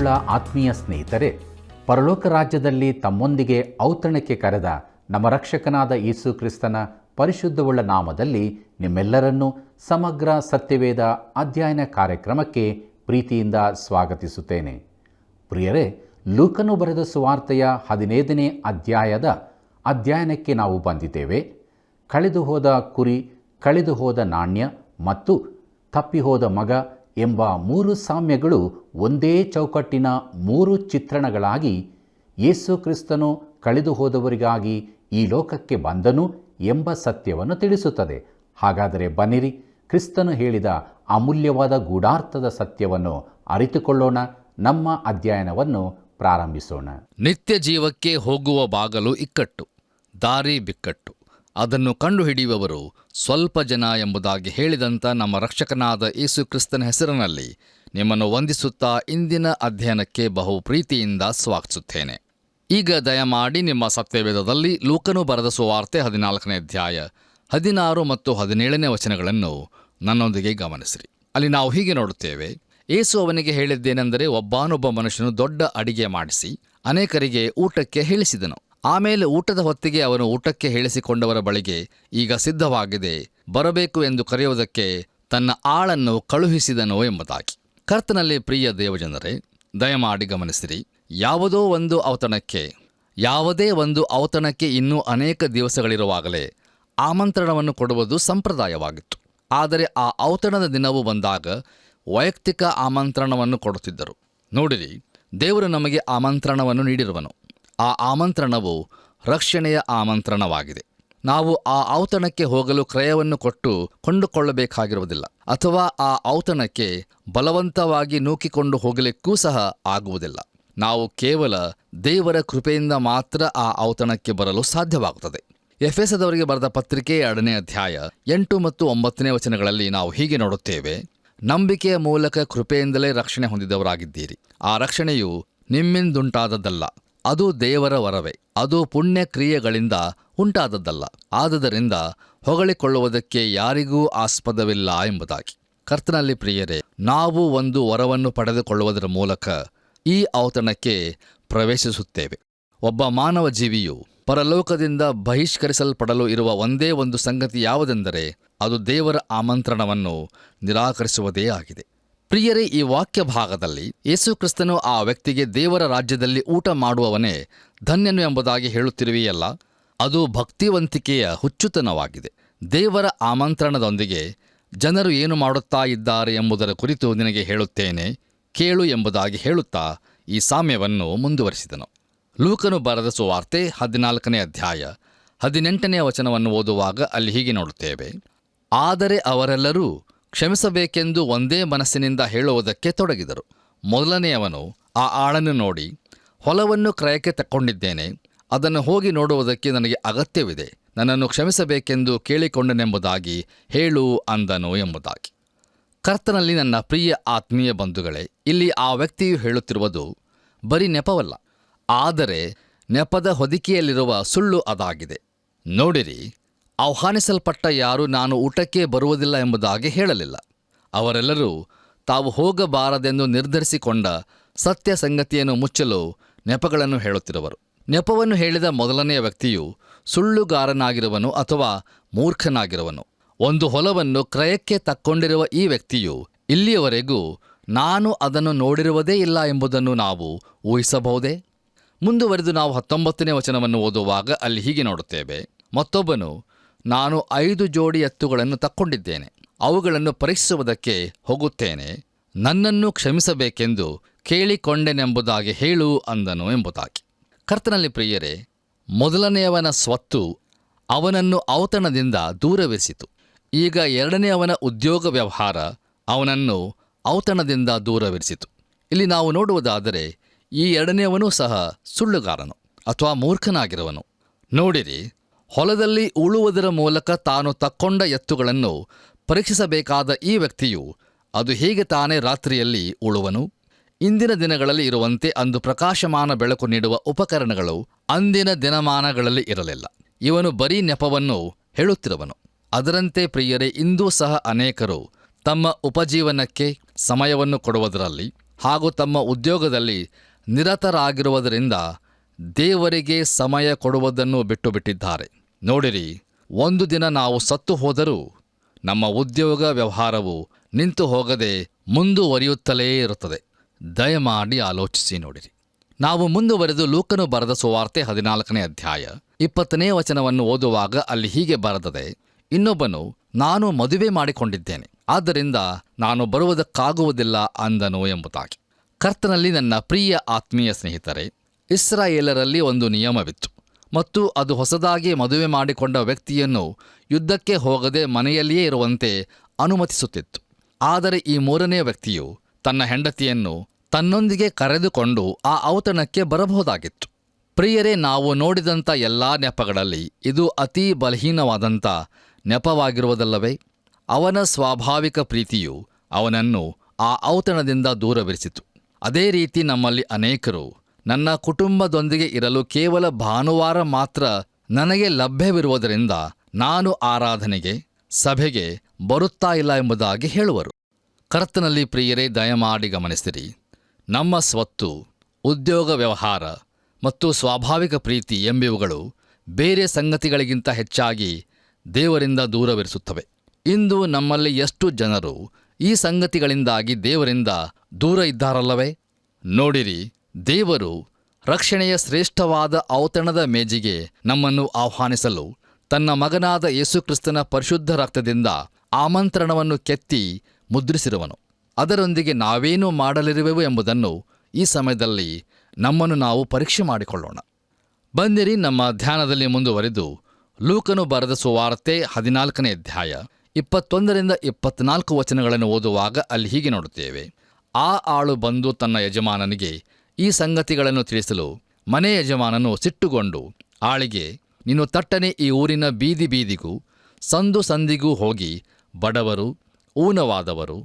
ಪ್ರೀತಿಯುಳ್ಳ ಆತ್ಮೀಯ ಸ್ನೇಹಿತರೆ, ಪರಲೋಕ ರಾಜ್ಯದಲ್ಲಿ ತಮ್ಮೊಂದಿಗೆ ಔತಣಕ್ಕೆ ಕರೆದ ನಮ್ಮ ರಕ್ಷಕನಾದ ಯೇಸು ಕ್ರಿಸ್ತನ ಪರಿಶುದ್ಧವುಳ್ಳ ನಾಮದಲ್ಲಿ ನಿಮ್ಮೆಲ್ಲರನ್ನೂ ಸಮಗ್ರ ಸತ್ಯವೇದ ಅಧ್ಯಯನ ಕಾರ್ಯಕ್ರಮಕ್ಕೆ ಪ್ರೀತಿಯಿಂದ ಸ್ವಾಗತಿಸುತ್ತೇನೆ. ಪ್ರಿಯರೇ, ಲೂಕನು ಬರೆದ ಸುವಾರ್ತೆಯ 15ನೇ ಅಧ್ಯಾಯದ ಅಧ್ಯಯನಕ್ಕೆ ನಾವು ಬಂದಿದ್ದೇವೆ. ಕಳೆದು ಹೋದ ಕುರಿ, ಕಳೆದು ಹೋದ ನಾಣ್ಯ ಮತ್ತು ತಪ್ಪಿಹೋದ ಮಗ ಎಂಬ 3 ಸಾಮ್ಯಗಳು ಒಂದೇ ಚೌಕಟ್ಟಿನ 3 ಚಿತ್ರಣಗಳಾಗಿ ಯೇಸು ಕ್ರಿಸ್ತನು ಕಳೆದು ಹೋದವರಿಗಾಗಿ ಈ ಲೋಕಕ್ಕೆ ಬಂದನು ಎಂಬ ಸತ್ಯವನ್ನು ತಿಳಿಸುತ್ತದೆ. ಹಾಗಾದರೆ ಬನ್ನಿರಿ, ಕ್ರಿಸ್ತನು ಹೇಳಿದ ಅಮೂಲ್ಯವಾದ ಗೂಢಾರ್ಥದ ಸತ್ಯವನ್ನು ಅರಿತುಕೊಳ್ಳೋಣ. ನಮ್ಮ ಅಧ್ಯಯನವನ್ನು ಪ್ರಾರಂಭಿಸೋಣ. ನಿತ್ಯ ಜೀವಕ್ಕೆ ಹೋಗುವ ಬಾಗಲು ಇಕ್ಕಟ್ಟು, ದಾರಿ ಬಿಕ್ಕಟ್ಟು, ಅದನ್ನು ಕಂಡುಹಿಡಿಯುವವರು ಸ್ವಲ್ಪ ಜನ ಎಂಬುದಾಗಿ ಹೇಳಿದಂಥ ನಮ್ಮ ರಕ್ಷಕನಾದ ಯೇಸು ಕ್ರಿಸ್ತನ ಹೆಸರಿನಲ್ಲಿ ನಿಮ್ಮನ್ನು ವಂದಿಸುತ್ತಾ ಇಂದಿನ ಅಧ್ಯಯನಕ್ಕೆ ಬಹು ಪ್ರೀತಿಯಿಂದ ಸ್ವಾಗತಿಸುತ್ತೇನೆ. ಈಗ ದಯಮಾಡಿ ನಿಮ್ಮ ಸತ್ಯವೇದದಲ್ಲಿ ಲೂಕನು ಬರೆದ ಸುವಾರ್ತೆ 14ನೇ ಅಧ್ಯಾಯ 16 ಮತ್ತು 17ನೇ ವಚನಗಳನ್ನು ನನ್ನೊಂದಿಗೆ ಗಮನಿಸಿರಿ. ಅಲ್ಲಿ ನಾವು ಹೀಗೆ ನೋಡುತ್ತೇವೆ. ಯೇಸು ಅವನಿಗೆ ಹೇಳಿದ್ದೇನೆಂದರೆ, ಒಬ್ಬನೊಬ್ಬ ಮನುಷ್ಯನು ದೊಡ್ಡ ಅಡಿಗೆ ಮಾಡಿಸಿ ಅನೇಕರಿಗೆ ಊಟಕ್ಕೆ ಹೇಳಿಸಿದನು. ಆಮೇಲೆ ಊಟದ ಹೊತ್ತಿಗೆ ಅವನು ಊಟಕ್ಕೆ ಹೇಳಿಸಿಕೊಂಡವರ ಬಳಿಗೆ, ಈಗ ಸಿದ್ಧವಾಗಿದೆ, ಬರಬೇಕು ಎಂದು ಕರೆಯುವುದಕ್ಕೆ ತನ್ನ ಆಳನ್ನು ಕಳುಹಿಸಿದನು ಎಂಬುದಾಗಿ. ಕರ್ತನಲ್ಲಿ ಪ್ರಿಯ ದೇವಜನರೇ, ದಯಮಾಡಿ ಗಮನಿಸಿರಿ. ಯಾವುದೇ ಒಂದು ಔತಣಕ್ಕೆ ಇನ್ನೂ ಅನೇಕ ದಿವಸಗಳಿರುವಾಗಲೇ ಆಮಂತ್ರಣವನ್ನು ಕೊಡುವುದು ಸಂಪ್ರದಾಯವಾಗಿತ್ತು. ಆದರೆ ಆ ಔತಣದ ದಿನವೂ ಬಂದಾಗ ವೈಯಕ್ತಿಕ ಆಮಂತ್ರಣವನ್ನು ಕೊಡುತ್ತಿದ್ದರು. ನೋಡಿರಿ, ದೇವರು ನಮಗೆ ಆಮಂತ್ರಣವನ್ನು ನೀಡಿರುವನು. ಆ ಆಮಂತ್ರಣವು ರಕ್ಷಣೆಯ ಆಮಂತ್ರಣವಾಗಿದೆ. ನಾವು ಆ ಔತಣಕ್ಕೆ ಹೋಗಲು ಕ್ರಯವನ್ನು ಕೊಟ್ಟು ಕೊಂಡುಕೊಳ್ಳಬೇಕಾಗಿರುವುದಿಲ್ಲ, ಅಥವಾ ಆ ಔತಣಕ್ಕೆ ಬಲವಂತವಾಗಿ ನೂಕಿಕೊಂಡು ಹೋಗಲಿಕ್ಕೂ ಸಹ ಆಗುವುದಿಲ್ಲ. ನಾವು ಕೇವಲ ದೇವರ ಕೃಪೆಯಿಂದ ಮಾತ್ರ ಆ ಔತಣಕ್ಕೆ ಬರಲು ಸಾಧ್ಯವಾಗುತ್ತದೆ. ಎಫೆಸದವರಿಗೆ ಬರೆದ ಪತ್ರಿಕೆ 2ನೇ ಅಧ್ಯಾಯ 8 ಮತ್ತು 9ನೇ ವಚನಗಳಲ್ಲಿ ನಾವು ಹೀಗೆ ನೋಡುತ್ತೇವೆ. ನಂಬಿಕೆಯ ಮೂಲಕ ಕೃಪೆಯಿಂದಲೇ ರಕ್ಷಣೆ ಹೊಂದಿದವರಾಗಿದ್ದೀರಿ. ಆ ರಕ್ಷಣೆಯು ನಿಮ್ಮಿಂದುಂಟಾದದ್ದಲ್ಲ, ಅದು ದೇವರ ವರವೇ. ಅದು ಪುಣ್ಯ ಕ್ರಿಯೆಗಳಿಂದ ಉಂಟಾದದ್ದಲ್ಲ. ಆದುದರಿಂದ ಹೊಗಳಿಕೊಳ್ಳುವುದಕ್ಕೆ ಯಾರಿಗೂ ಆಸ್ಪದವಿಲ್ಲ ಎಂಬುದಾಗಿ. ಕರ್ತನಲ್ಲಿ ಪ್ರಿಯರೇ, ನಾವು ಒಂದು ವರವನ್ನು ಪಡೆದುಕೊಳ್ಳುವುದರ ಮೂಲಕ ಈ ಔತಣಕ್ಕೆ ಪ್ರವೇಶಿಸುತ್ತೇವೆ. ಒಬ್ಬ ಮಾನವ ಜೀವಿಯು ಪರಲೋಕದಿಂದ ಬಹಿಷ್ಕರಿಸಲ್ಪಡಲು ಇರುವ ಒಂದೇ ಒಂದು ಸಂಗತಿ ಯಾವುದೆಂದರೆ, ಅದು ದೇವರ ಆಮಂತ್ರಣವನ್ನು ನಿರಾಕರಿಸುವುದೇ ಆಗಿದೆ. ಪ್ರಿಯರೇ, ಈ ವಾಕ್ಯ ಭಾಗದಲ್ಲಿ ಯೇಸು ಕ್ರಿಸ್ತನು ಆ ವ್ಯಕ್ತಿಗೆ ದೇವರ ರಾಜ್ಯದಲ್ಲಿ ಊಟ ಮಾಡುವವನೇ ಧನ್ಯನು ಎಂಬುದಾಗಿ ಹೇಳುತ್ತಿರುವೆಯಲ್ಲ, ಅದು ಭಕ್ತಿವಂತಿಕೆಯ ಹುಚ್ಚುತನವಾಗಿದೆ. ದೇವರ ಆಮಂತ್ರಣದೊಂದಿಗೆ ಜನರು ಏನು ಮಾಡುತ್ತಾ ಇದ್ದಾರೆ ಎಂಬುದರ ಕುರಿತು ನಿನಗೆ ಹೇಳುತ್ತೇನೆ, ಕೇಳು ಎಂಬುದಾಗಿ ಹೇಳುತ್ತಾ ಈ ಸಾಮ್ಯವನ್ನು ಮುಂದುವರಿಸಿದನು. ಲೂಕನು ಬರೆದ ಸುವಾರ್ತೆ 14ನೇ ಅಧ್ಯಾಯ 18ನೇ ವಚನವನ್ನು ಓದುವಾಗ ಅಲ್ಲಿ ಹೀಗೆ ನೋಡುತ್ತೇವೆ. ಆದರೆ ಅವರೆಲ್ಲರೂ ಕ್ಷಮಿಸಬೇಕೆಂದು ಒಂದೇ ಮನಸ್ಸಿನಿಂದ ಹೇಳುವುದಕ್ಕೆ ತೊಡಗಿದರು. ಮೊದಲನೆಯವನು ಆ ಆಳನ್ನು ನೋಡಿ, ಹೊಲವನ್ನು ಕ್ರಯಕ್ಕೆ ತಕ್ಕೊಂಡಿದ್ದೇನೆ, ಅದನ್ನು ಹೋಗಿ ನೋಡುವುದಕ್ಕೆ ನನಗೆ ಅಗತ್ಯವಿದೆ, ನನ್ನನ್ನು ಕ್ಷಮಿಸಬೇಕೆಂದು ಕೇಳಿಕೊಂಡನೆಂಬುದಾಗಿ ಹೇಳು ಅಂದನು ಎಂಬುದಾಗಿ. ಕರ್ತನಲ್ಲಿ ನನ್ನ ಪ್ರಿಯ ಆತ್ಮೀಯ ಬಂಧುಗಳೇ, ಇಲ್ಲಿ ಆ ವ್ಯಕ್ತಿಯು ಹೇಳುತ್ತಿರುವುದು ಬರೀ ನೆಪವಲ್ಲ, ಆದರೆ ನೆಪದ ಹೊದಿಕೆಯಲ್ಲಿರುವ ಸುಳ್ಳು ಅದಾಗಿದೆ. ನೋಡಿರಿ, ಆಹ್ವಾನಿಸಲ್ಪಟ್ಟ ಯಾರೂ ನಾನು ಊಟಕ್ಕೆ ಬರುವುದಿಲ್ಲ ಎಂಬುದಾಗಿ ಹೇಳಲಿಲ್ಲ. ಅವರೆಲ್ಲರೂ ತಾವು ಹೋಗಬಾರದೆಂದು ನಿರ್ಧರಿಸಿಕೊಂಡ ಸತ್ಯ ಸಂಗತಿಯನ್ನು ಮುಚ್ಚಲು ನೆಪಗಳನ್ನು ಹೇಳುತ್ತಿರುವರು. ನೆಪವನ್ನು ಹೇಳಿದ ಮೊದಲನೆಯ ವ್ಯಕ್ತಿಯು ಸುಳ್ಳುಗಾರನಾಗಿರುವನು ಅಥವಾ ಮೂರ್ಖನಾಗಿರುವನು. ಒಂದು ಹೊಲವನ್ನು ಕ್ರಯಕ್ಕೆ ತಕ್ಕೊಂಡಿರುವ ಈ ವ್ಯಕ್ತಿಯು ಇಲ್ಲಿಯವರೆಗೂ ನಾನು ಅದನ್ನು ನೋಡಿರುವುದೇ ಇಲ್ಲ ಎಂಬುದನ್ನು ನಾವು ಊಹಿಸಬಹುದೇ? ಮುಂದುವರೆದು ನಾವು 19ನೇ ವಚನವನ್ನು ಓದುವಾಗ ಅಲ್ಲಿ ಹೀಗೆ ನೋಡುತ್ತೇವೆ. ಮತ್ತೊಬ್ಬನು, ನಾನು 5 ಜೋಡಿ ಎತ್ತುಗಳನ್ನು ತಕ್ಕೊಂಡಿದ್ದೇನೆ, ಅವುಗಳನ್ನು ಪರೀಕ್ಷಿಸುವುದಕ್ಕೆ ಹೋಗುತ್ತೇನೆ, ನನ್ನನ್ನು ಕ್ಷಮಿಸಬೇಕೆಂದು ಕೇಳಿಕೊಂಡೆನೆಂಬುದಾಗಿ ಹೇಳು ಅಂದನು ಎಂಬುದಾಗಿ. ಕರ್ತನಲ್ಲಿ ಪ್ರಿಯರೇ, ಮೊದಲನೆಯವನ ಸ್ವತ್ತು ಅವನನ್ನು ಔತಣದಿಂದ ದೂರವಿರಿಸಿತು. ಈಗ ಎರಡನೆಯವನ ಉದ್ಯೋಗ ವ್ಯವಹಾರ ಅವನನ್ನು ಔತಣದಿಂದ ದೂರವಿರಿಸಿತು. ಇಲ್ಲಿ ನಾವು ನೋಡುವುದಾದರೆ ಈ ಎರಡನೆಯವನೂ ಸಹ ಸುಳ್ಳುಗಾರನು ಅಥವಾ ಮೂರ್ಖನಾಗಿರುವನು. ನೋಡಿರಿ, ಹೊಲದಲ್ಲಿ ಉಳುವುದರ ಮೂಲಕ ತಾನು ತಕ್ಕೊಂಡ ಎತ್ತುಗಳನ್ನು ಪರೀಕ್ಷಿಸಬೇಕಾದ ಈ ವ್ಯಕ್ತಿಯು ಅದು ಹೇಗೆ ತಾನೇ ರಾತ್ರಿಯಲ್ಲಿ ಉಳುವನು? ಇಂದಿನ ದಿನಗಳಲ್ಲಿ ಇರುವಂತೆ ಅಂದು ಪ್ರಕಾಶಮಾನ ಬೆಳಕು ನೀಡುವ ಉಪಕರಣಗಳು ಅಂದಿನ ದಿನಮಾನಗಳಲ್ಲಿ ಇರಲಿಲ್ಲ. ಇವನು ಬರೀ ನೆಪವನ್ನು ಹೇಳುತ್ತಿರುವನು. ಅದರಂತೆ ಪ್ರಿಯರೇ, ಇಂದೂ ಸಹ ಅನೇಕರು ತಮ್ಮ ಉಪಜೀವನಕ್ಕೆ ಸಮಯವನ್ನು ಕೊಡುವುದರಲ್ಲಿ ಹಾಗೂ ತಮ್ಮ ಉದ್ಯೋಗದಲ್ಲಿ ನಿರತರಾಗಿರುವುದರಿಂದ ದೇವರಿಗೆ ಸಮಯ ಕೊಡುವುದನ್ನು ಬಿಟ್ಟುಬಿಟ್ಟಿದ್ದಾರೆ. ನೋಡಿರಿ, ಒಂದು ದಿನ ನಾವು ಸತ್ತು ಹೋದರೂ ನಮ್ಮ ಉದ್ಯೋಗ ವ್ಯವಹಾರವು ನಿಂತು ಹೋಗದೆ ಮುಂದುವರಿಯುತ್ತಲೇ ಇರುತ್ತದೆ. ದಯಮಾಡಿ ಆಲೋಚಿಸಿ ನೋಡಿರಿ. ನಾವು ಮುಂದುವರೆದು ಲೂಕನು ಬರೆದ ಸುವಾರ್ತೆ 14ನೇ ಅಧ್ಯಾಯ 20ನೇ ವಚನವನ್ನು ಓದುವಾಗ ಅಲ್ಲಿ ಹೀಗೆ ಬರೆದದೆ, ಇನ್ನೊಬ್ಬನು, ನಾನು ಮದುವೆ ಮಾಡಿಕೊಂಡಿದ್ದೇನೆ, ಆದ್ದರಿಂದ ನಾನು ಬರುವುದಕ್ಕಾಗುವುದಿಲ್ಲ ಅಂದನು ಎಂಬುದಾಗಿ. ಕರ್ತನಲ್ಲಿ ನನ್ನ ಪ್ರಿಯ ಆತ್ಮೀಯ ಸ್ನೇಹಿತರೆ, ಇಸ್ರಾಯೇಲರಲ್ಲಿ ಒಂದು ನಿಯಮವಿತ್ತು ಮತ್ತು ಅದು ಹೊಸದಾಗಿ ಮದುವೆ ಮಾಡಿಕೊಂಡ ವ್ಯಕ್ತಿಯನ್ನು ಯುದ್ಧಕ್ಕೆ ಹೋಗದೆ ಮನೆಯಲ್ಲಿಯೇ ಇರುವಂತೆ ಅನುಮತಿಸುತ್ತಿತ್ತು. ಆದರೆ ಈ ಮೂರನೇ ವ್ಯಕ್ತಿಯು ತನ್ನ ಹೆಂಡತಿಯನ್ನು ತನ್ನೊಂದಿಗೆ ಕರೆದುಕೊಂಡು ಆ ಔತಣಕ್ಕೆ ಬರಬಹುದಾಗಿತ್ತು. ಪ್ರಿಯರೇ, ನಾವು ನೋಡಿದಂಥ ಎಲ್ಲ ನೆಪಗಳಲ್ಲಿ ಇದು ಅತೀ ಬಲಹೀನವಾದಂಥ ನೆಪವಾಗಿರುವುದಲ್ಲವೇ? ಅವನ ಸ್ವಾಭಾವಿಕ ಪ್ರೀತಿಯು ಅವನನ್ನು ಆ ಔತಣದಿಂದ ದೂರವಿರಿಸಿತು. ಅದೇ ರೀತಿ ನಮ್ಮಲ್ಲಿ ಅನೇಕರು ನನ್ನ ಕುಟುಂಬದೊಂದಿಗೆ ಇರಲು ಕೇವಲ ಭಾನುವಾರ ಮಾತ್ರ ನನಗೆ ಲಭ್ಯವಿರುವುದರಿಂದ ನಾನು ಆರಾಧನೆಗೆ, ಸಭೆಗೆ ಬರುತ್ತಾ ಇಲ್ಲ ಎಂಬುದಾಗಿ ಹೇಳುವರು. ಕರ್ತನಲ್ಲಿ ಪ್ರಿಯರೇ, ದಯಮಾಡಿ ಗಮನಿಸಿರಿ. ನಮ್ಮ ಸ್ವತ್ತು, ಉದ್ಯೋಗ ವ್ಯವಹಾರ ಮತ್ತು ಸ್ವಾಭಾವಿಕ ಪ್ರೀತಿ ಎಂಬಿವುಗಳು ಬೇರೆ ಸಂಗತಿಗಳಿಗಿಂತ ಹೆಚ್ಚಾಗಿ ದೇವರಿಂದ ದೂರವಿರಿಸುತ್ತವೆ. ಇಂದು ನಮ್ಮಲ್ಲಿ ಎಷ್ಟು ಜನರು ಈ ಸಂಗತಿಗಳಿಂದಾಗಿ ದೇವರಿಂದ ದೂರ ಇದ್ದಾರಲ್ಲವೇ? ನೋಡಿರಿ, ದೇವರು ರಕ್ಷಣೆಯ ಶ್ರೇಷ್ಠವಾದ ಔತಣದ ಮೇಜಿಗೆ ನಮ್ಮನ್ನು ಆಹ್ವಾನಿಸಲು ತನ್ನ ಮಗನಾದ ಯೇಸುಕ್ರಿಸ್ತನ ಪರಿಶುದ್ಧ ರಕ್ತದಿಂದ ಆಮಂತ್ರಣವನ್ನು ಕೆತ್ತಿ ಮುದ್ರಿಸಿರುವನು. ಅದರೊಂದಿಗೆ ನಾವೇನು ಮಾಡಲಿರುವೆವು ಎಂಬುದನ್ನು ಈ ಸಮಯದಲ್ಲಿ ನಮ್ಮನ್ನು ನಾವು ಪರೀಕ್ಷೆ ಮಾಡಿಕೊಳ್ಳೋಣ. ಬನ್ನಿರಿ, ನಮ್ಮ ಧ್ಯಾನದಲ್ಲಿ ಮುಂದುವರೆದು ಲೂಕನು ಬರೆದ ಸುವಾರ್ತೆ 14ನೇ ಅಧ್ಯಾಯ 21ರಿಂದ 24 ವಚನಗಳನ್ನು ಓದುವಾಗ ಅಲ್ಲಿ ಹೀಗೆ ನೋಡುತ್ತೇವೆ. ಆ ಆಳು ಬಂದು ತನ್ನ ಯಜಮಾನನಿಗೆ ಈ ಸಂಗತಿಗಳನ್ನು ತಿಳಿಸಲು ಮನೆ ಯಜಮಾನನು ಸಿಟ್ಟುಗೊಂಡು ಆಳಿಗೆ, ನೀನು ತಟ್ಟನೆ ಈ ಊರಿನ ಬೀದಿ ಬೀದಿಗೂ ಸಂದು ಸಂದಿಗೂ ಹೋಗಿ ಬಡವರು, ಊನವಾದವರು,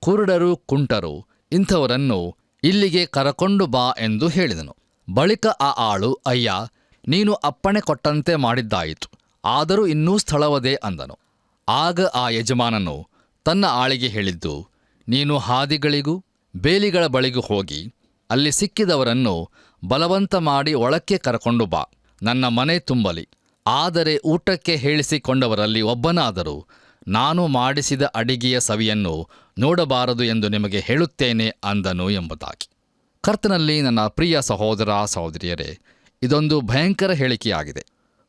ಕುರುಡರು, ಕುಂಟರು ಇಂಥವರನ್ನು ಇಲ್ಲಿಗೆ ಕರಕೊಂಡು ಬಾ ಎಂದು ಹೇಳಿದನು. ಬಳಿಕ ಆ ಆಳು, ಅಯ್ಯ, ನೀನು ಅಪ್ಪಣೆ ಕೊಟ್ಟಂತೆ ಮಾಡಿದ್ದಾಯಿತು, ಆದರೂ ಇನ್ನೂ ಸ್ಥಳವದೇ ಅಂದನು. ಆಗ ಆ ಯಜಮಾನನು ತನ್ನ ಆಳಿಗೆ ಹೇಳಿದ್ದು, ನೀನು ಹಾದಿಗಳಿಗೂ ಬೇಲಿಗಳ ಬಳಿಗೂ ಹೋಗಿ ಅಲ್ಲಿ ಸಿಕ್ಕಿದವರನ್ನು ಬಲವಂತ ಮಾಡಿ ಒಳಕ್ಕೆ ಕರಕೊಂಡು ಬಾ, ನನ್ನ ಮನೆ ತುಂಬಲಿ. ಆದರೆ ಊಟಕ್ಕೆ ಹೇಳಿಸಿಕೊಂಡವರಲ್ಲಿ ಒಬ್ಬನಾದರೂ ನಾನು ಮಾಡಿಸಿದ ಅಡಿಗೆಯ ಸವಿಯನ್ನು ನೋಡಬಾರದು ಎಂದು ನಿಮಗೆ ಹೇಳುತ್ತೇನೆ ಅಂದನು ಎಂಬುದಾಗಿ. ಕರ್ತನಲ್ಲಿ ನನ್ನ ಪ್ರಿಯ ಸಹೋದರ ಸಹೋದರಿಯರೇ, ಇದೊಂದು ಭಯಂಕರ ಹೇಳಿಕೆಯಾಗಿದೆ.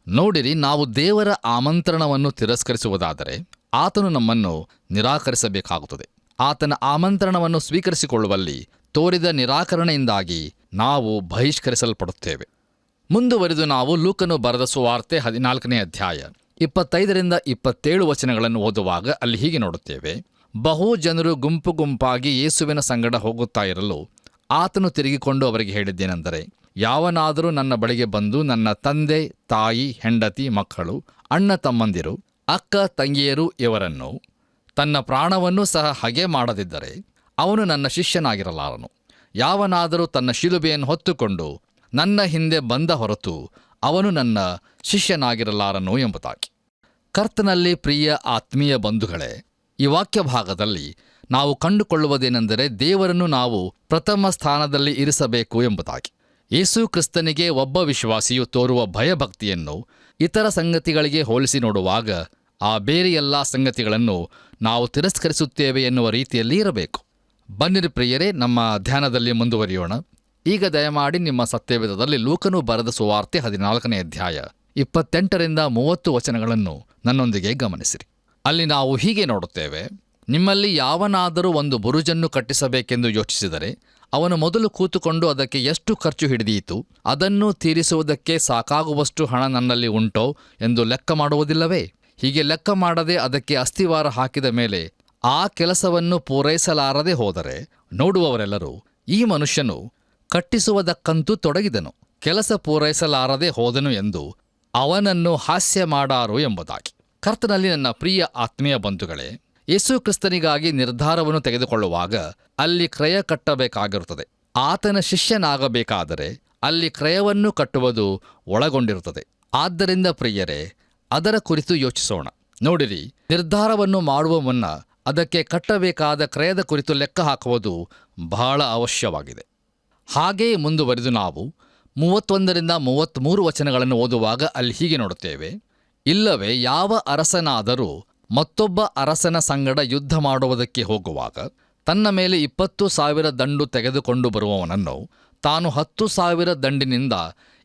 ನೋಡಿರಿ, ನಾವು ದೇವರ ಆಮಂತ್ರಣವನ್ನು ತಿರಸ್ಕರಿಸುವುದಾದರೆ ಆತನು ನಮ್ಮನ್ನು ನಿರಾಕರಿಸಬೇಕಾಗುತ್ತದೆ. ಆತನ ಆಮಂತ್ರಣವನ್ನು ಸ್ವೀಕರಿಸಿಕೊಳ್ಳುವಲ್ಲಿ ತೋರಿದ ನಿರಾಕರಣೆಯಿಂದಾಗಿ ನಾವು ಬಹಿಷ್ಕರಿಸಲ್ಪಡುತ್ತೇವೆ. ಮುಂದುವರೆದು ನಾವು ಲೂಕನು ಬರೆದ ಸುವಾರ್ತೆ 14ನೇ ಅಧ್ಯಾಯ 25ರಿಂದ 27 ವಚನಗಳನ್ನು ಓದುವಾಗ ಅಲ್ಲಿ ಹೀಗೆ ನೋಡುತ್ತೇವೆ. ಬಹು ಜನರು ಗುಂಪು ಗುಂಪಾಗಿ ಯೇಸುವಿನ ಸಂಗಡ ಹೋಗುತ್ತಾ ಇರಲು ಆತನು ತಿರುಗಿಕೊಂಡು ಅವರಿಗೆ ಹೇಳಿದ್ದೇನೆಂದರೆ, ಯಾವನಾದರೂ ನನ್ನ ಬಳಿಗೆ ಬಂದು ನನ್ನ ತಂದೆ, ತಾಯಿ, ಹೆಂಡತಿ, ಮಕ್ಕಳು, ಅಣ್ಣ ತಮ್ಮಂದಿರು, ಅಕ್ಕ ತಂಗಿಯರು ಇವರನ್ನು ತನ್ನ ಪ್ರಾಣವನ್ನೂ ಸಹ ಹಗೆ ಮಾಡದಿದ್ದರೆ ಅವನು ನನ್ನ ಶಿಷ್ಯನಾಗಿರಲಾರನು. ಯಾವನಾದರೂ ತನ್ನ ಶಿಲುಬೆಯನ್ನು ಹೊತ್ತುಕೊಂಡು ನನ್ನ ಹಿಂದೆ ಬಂದ ಹೊರತು ಅವನು ನನ್ನ ಶಿಷ್ಯನಾಗಿರಲಾರನು ಎಂಬುದಾಗಿ. ಕರ್ತನಲ್ಲಿ ಪ್ರಿಯ ಆತ್ಮೀಯ ಬಂಧುಗಳೇ, ಈ ವಾಕ್ಯ ಭಾಗದಲ್ಲಿ ನಾವು ಕಂಡುಕೊಳ್ಳುವುದೇನೆಂದರೆ ದೇವರನ್ನು ನಾವು ಪ್ರಥಮ ಸ್ಥಾನದಲ್ಲಿ ಇರಿಸಬೇಕು ಎಂಬುದಾಗಿ. ಯೇಸು ಕ್ರಿಸ್ತನಿಗೆ ಒಬ್ಬ ವಿಶ್ವಾಸಿಯು ತೋರುವ ಭಯಭಕ್ತಿಯನ್ನು ಇತರ ಸಂಗತಿಗಳಿಗೆ ಹೋಲಿಸಿ ನೋಡುವಾಗ ಆ ಬೇರೆ ಎಲ್ಲ ಸಂಗತಿಗಳನ್ನು ನಾವು ತಿರಸ್ಕರಿಸುತ್ತೇವೆ ಎನ್ನುವ ರೀತಿಯಲ್ಲಿ ಇರಬೇಕು. ಬನ್ನಿರಿ ಪ್ರಿಯರೇ, ನಮ್ಮ ಧ್ಯಾನದಲ್ಲಿ ಮುಂದುವರಿಯೋಣ. ಈಗ ದಯಮಾಡಿ ನಿಮ್ಮ ಸತ್ಯವೇದದಲ್ಲಿ ಲೂಕನು ಬರೆದ ಸುವಾರ್ತೆ 14ನೇ ಅಧ್ಯಾಯ 28ರಿಂದ 30 ವಚನಗಳನ್ನು ನನ್ನೊಂದಿಗೆ ಗಮನಿಸಿರಿ. ಅಲ್ಲಿ ನಾವು ಹೀಗೆ ನೋಡುತ್ತೇವೆ. ನಿಮ್ಮಲ್ಲಿ ಯಾವನಾದರೂ ಒಂದು ಬುರುಜನ್ನು ಕಟ್ಟಿಸಬೇಕೆಂದು ಯೋಚಿಸಿದರೆ ಅವನು ಮೊದಲು ಕೂತುಕೊಂಡು ಅದಕ್ಕೆ ಎಷ್ಟು ಖರ್ಚು ಹಿಡಿದೀತು, ಅದನ್ನು ತೀರಿಸುವುದಕ್ಕೆ ಸಾಕಾಗುವಷ್ಟು ಹಣ ನನ್ನಲ್ಲಿ ಉಂಟೋ ಎಂದು ಲೆಕ್ಕ ಮಾಡುವುದಿಲ್ಲವೇ? ಹೀಗೆ ಲೆಕ್ಕ ಮಾಡದೆ ಅದಕ್ಕೆ ಅಸ್ತಿವಾರ ಹಾಕಿದ ಮೇಲೆ ಆ ಕೆಲಸವನ್ನು ಪೂರೈಸಲಾರದೆ ಹೋದರೆ ನೋಡುವವರೆಲ್ಲರೂ, ಈ ಮನುಷ್ಯನು ಕಟ್ಟಿಸುವುದಕ್ಕಂತೂ ತೊಡಗಿದನು, ಕೆಲಸ ಪೂರೈಸಲಾರದೆ ಹೋದನು ಎಂದು ಅವನನ್ನು ಹಾಸ್ಯ ಮಾಡಾರು ಎಂಬುದಾಗಿ. ಕರ್ತನಲ್ಲಿ ನನ್ನ ಪ್ರಿಯ ಆತ್ಮೀಯ ಬಂಧುಗಳೇ, ಯೇಸು ಕ್ರಿಸ್ತನಿಗಾಗಿ ನಿರ್ಧಾರವನ್ನು ತೆಗೆದುಕೊಳ್ಳುವಾಗ ಅಲ್ಲಿ ಕ್ರಯ ಕಟ್ಟಬೇಕಾಗಿರುತ್ತದೆ. ಆತನ ಶಿಷ್ಯನಾಗಬೇಕಾದರೆ ಅಲ್ಲಿ ಕ್ರಯವನ್ನು ಕಟ್ಟುವುದು ಒಳಗೊಂಡಿರುತ್ತದೆ. ಆದ್ದರಿಂದ ಪ್ರಿಯರೇ, ಅದರ ಕುರಿತು ಯೋಚಿಸೋಣ. ನೋಡಿರಿ, ನಿರ್ಧಾರವನ್ನು ಮಾಡುವ ಮುನ್ನ ಅದಕ್ಕೆ ಕಟ್ಟಬೇಕಾದ ಕ್ರಯದ ಕುರಿತು ಲೆಕ್ಕ ಹಾಕುವುದು ಬಹಳ ಅವಶ್ಯವಾಗಿದೆ. ಹಾಗೆಯೇ ಮುಂದುವರಿದು ನಾವು 31ರಿಂದ 33 ವಚನಗಳನ್ನು ಓದುವಾಗ ಅಲ್ಲಿ ಹೀಗೆ ನೋಡುತ್ತೇವೆ. ಇಲ್ಲವೇ ಯಾವ ಅರಸನಾದರೂ ಮತ್ತೊಬ್ಬ ಅರಸನ ಸಂಗಡ ಯುದ್ಧ ಮಾಡುವುದಕ್ಕೆ ಹೋಗುವಾಗ ತನ್ನ ಮೇಲೆ 20,000 ದಂಡು ತೆಗೆದುಕೊಂಡು ಬರುವವನನ್ನು ತಾನು 10,000 ದಂಡಿನಿಂದ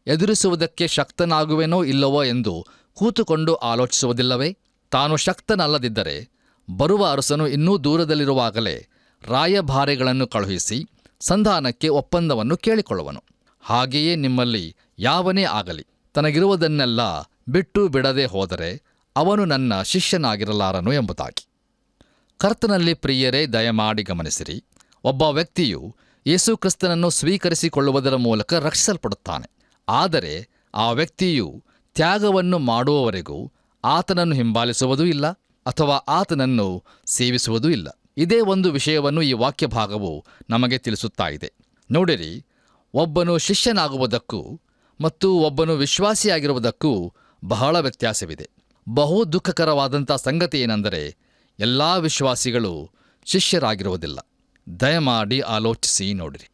ಎದುರಿಸುವುದಕ್ಕೆ ಶಕ್ತನಾಗುವೆನೋ ಇಲ್ಲವೋ ಎಂದು ಕೂತುಕೊಂಡು ಆಲೋಚಿಸುವುದಿಲ್ಲವೇ? ತಾನು ಶಕ್ತನಲ್ಲದಿದ್ದರೆ ಬರುವ ಅರಸನು ಇನ್ನೂ ದೂರದಲ್ಲಿರುವಾಗಲೇ ರಾಯಭಾರಿಗಳನ್ನು ಕಳುಹಿಸಿ ಸಂಧಾನಕ್ಕೆ ಒಪ್ಪಂದವನ್ನು ಕೇಳಿಕೊಳ್ಳುವನು. ಹಾಗೆಯೇ ನಿಮ್ಮಲ್ಲಿ ಯಾವನೇ ಆಗಲಿ ತನಗಿರುವುದನ್ನೆಲ್ಲ ಬಿಟ್ಟು ಬಿಡದೆ ಹೋದರೆ ಅವನು ನನ್ನ ಶಿಷ್ಯನಾಗಿರಲಾರನು ಎಂಬುದಾಗಿ. ಕರ್ತನಲ್ಲಿ ಪ್ರಿಯರೇ, ದಯಮಾಡಿ ಗಮನಿಸಿರಿ. ಒಬ್ಬ ವ್ಯಕ್ತಿಯು ಯೇಸುಕ್ರಿಸ್ತನನ್ನು ಸ್ವೀಕರಿಸಿಕೊಳ್ಳುವುದರ ಮೂಲಕ ರಕ್ಷಿಸಲ್ಪಡುತ್ತಾನೆ. ಆದರೆ ಆ ವ್ಯಕ್ತಿಯು ತ್ಯಾಗವನ್ನು ಮಾಡುವವರೆಗೂ ಆತನನ್ನು ಹಿಂಬಾಲಿಸುವುದೂ ಇಲ್ಲ ಅಥವಾ ಆತನನ್ನು ಸೇವಿಸುವುದೂ ಇಲ್ಲ. ಇದೇ ಒಂದು ವಿಷಯವನ್ನು ಈ ವಾಕ್ಯ ಭಾಗವು ನಮಗೆ ತಿಳಿಸುತ್ತಾ ಇದೆ. ನೋಡಿರಿ, ಒಬ್ಬನು ಶಿಷ್ಯನಾಗುವುದಕ್ಕೂ ಮತ್ತು ಒಬ್ಬನು ವಿಶ್ವಾಸಿಯಾಗಿರುವುದಕ್ಕೂ ಬಹಳ ವ್ಯತ್ಯಾಸವಿದೆ. ಬಹು ದುಃಖಕರವಾದಂಥ ಸಂಗತಿ ಏನೆಂದರೆ ಎಲ್ಲ ವಿಶ್ವಾಸಿಗಳು ಶಿಷ್ಯರಾಗಿರುವುದಿಲ್ಲ. ದಯಮಾಡಿ ಆಲೋಚಿಸಿ ನೋಡಿರಿ.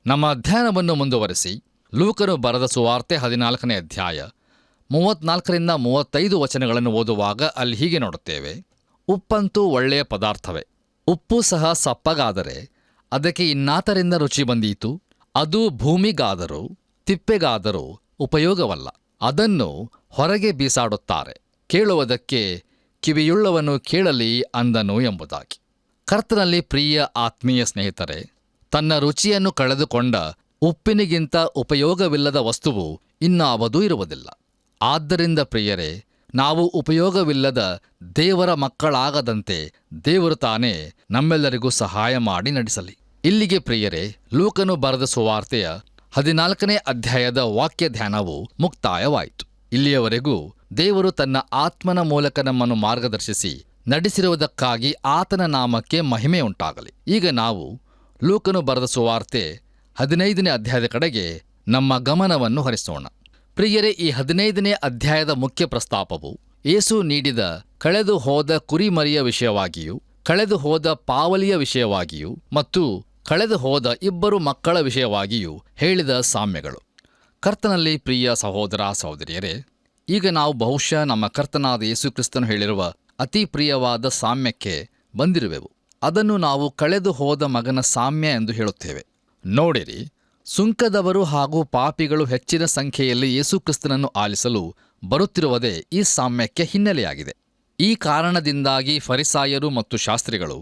ನಮ್ಮ ಅಧ್ಯಯನವನ್ನು ಮುಂದುವರೆಸಿ ಲೂಕನು ಬರೆದ ಸುವಾರ್ತೆ 14ನೇ ಅಧ್ಯಾಯ 34ರಿಂದ 35 ವಚನಗಳನ್ನು ಓದುವಾಗ ಅಲ್ಲಿ ಹೀಗೆ ನೋಡುತ್ತೇವೆ. ಉಪ್ಪಂತೂ ಒಳ್ಳೆಯ ಪದಾರ್ಥವೇ. ಉಪ್ಪು ಸಹ ಸಪ್ಪಗಾದರೆ ಅದಕ್ಕೆ ಇನ್ನಾತರಿಂದ ರುಚಿ ಬಂದೀತು. ಅದು ಭೂಮಿಗಾದರೂ ತಿಪ್ಪೆಗಾದರೂ ಉಪಯೋಗವಲ್ಲ. ಅದನ್ನು ಹೊರಗೆ ಬೀಸಾಡುತ್ತಾರೆ. ಕೇಳುವುದಕ್ಕೆ ಕಿವಿಯುಳ್ಳವನು ಕೇಳಲಿ ಅಂದನು ಎಂಬುದಾಗಿ. ಕರ್ತನಲ್ಲಿ ಪ್ರಿಯ ಆತ್ಮೀಯ ಸ್ನೇಹಿತರೆ, ತನ್ನ ರುಚಿಯನ್ನು ಕಳೆದುಕೊಂಡ ಉಪ್ಪಿನಿಗಿಂತ ಉಪಯೋಗವಿಲ್ಲದ ವಸ್ತುವು ಇನ್ನಾವುದೂ ಇರುವುದಿಲ್ಲ. ಆದ್ದರಿಂದ ಪ್ರಿಯರೇ, ನಾವು ಉಪಯೋಗವಿಲ್ಲದ ದೇವರ ಮಕ್ಕಳಾಗದಂತೆ ದೇವರು ತಾನೇ ನಮ್ಮೆಲ್ಲರಿಗೂ ಸಹಾಯ ಮಾಡಿ ನಡೆಸಲಿ. ಇಲ್ಲಿಗೆ ಪ್ರಿಯರೇ, ಲೂಕನು ಬರೆದ ಸುವಾರ್ತೆಯ 14ನೇ ಅಧ್ಯಾಯದ ವಾಕ್ಯ ಧ್ಯಾನವು ಮುಕ್ತಾಯವಾಯಿತು. ಇಲ್ಲಿಯವರೆಗೂ ದೇವರು ತನ್ನ ಆತ್ಮನ ಮೂಲಕ ನಮ್ಮನ್ನು ಮಾರ್ಗದರ್ಶಿಸಿ ನಡೆಸಿರುವುದಕ್ಕಾಗಿ ಆತನ ನಾಮಕ್ಕೆ ಮಹಿಮೆಯುಂಟಾಗಲಿ. ಈಗ ನಾವು ಲೂಕನು ಬರೆದ ಸುವಾರ್ತೆ 15ನೇ ಅಧ್ಯಾಯದ ಕಡೆಗೆ ನಮ್ಮ ಗಮನವನ್ನು ಹರಿಸೋಣ. ಪ್ರಿಯರೇ, ಈ 15ನೇ ಅಧ್ಯಾಯದ ಮುಖ್ಯ ಪ್ರಸ್ತಾಪವು ಯೇಸು ನೀಡಿದ ಕಳೆದು ಹೋದ ಕುರಿಮರಿಯ ವಿಷಯವಾಗಿಯೂ, ಕಳೆದು ಹೋದ ಪಾವಲಿಯ ವಿಷಯವಾಗಿಯೂ ಮತ್ತು ಕಳೆದು ಹೋದ 2 ಮಕ್ಕಳ ವಿಷಯವಾಗಿಯೂ ಹೇಳಿದ ಸಾಮ್ಯಗಳು. ಕರ್ತನಲ್ಲಿ ಪ್ರಿಯ ಸಹೋದರ ಸಹೋದರಿಯರೇ, ಈಗ ನಾವು ಬಹುಶಃ ನಮ್ಮ ಕರ್ತನಾದ ಯೇಸುಕ್ರಿಸ್ತನು ಹೇಳಿರುವ ಅತಿ ಪ್ರಿಯವಾದ ಸಾಮ್ಯಕ್ಕೆ ಬಂದಿರುವೆವು. ಅದನ್ನು ನಾವು ಕಳೆದು ಹೋದ ಮಗನ ಸಾಮ್ಯ ಎಂದು ಹೇಳುತ್ತೇವೆ. ನೋಡಿರಿ, ಸುಂಕದವರು ಹಾಗೂ ಪಾಪಿಗಳು ಹೆಚ್ಚಿನ ಸಂಖ್ಯೆಯಲ್ಲಿ ಯೇಸುಕ್ರಿಸ್ತನನ್ನು ಆಲಿಸಲು ಬರುತ್ತಿರುವುದೇ ಈ ಸಾಮ್ಯಕ್ಕೆ ಹಿನ್ನೆಲೆಯಾಗಿದೆ. ಈ ಕಾರಣದಿಂದಾಗಿ ಫರಿಸಾಯರು ಮತ್ತು ಶಾಸ್ತ್ರಿಗಳು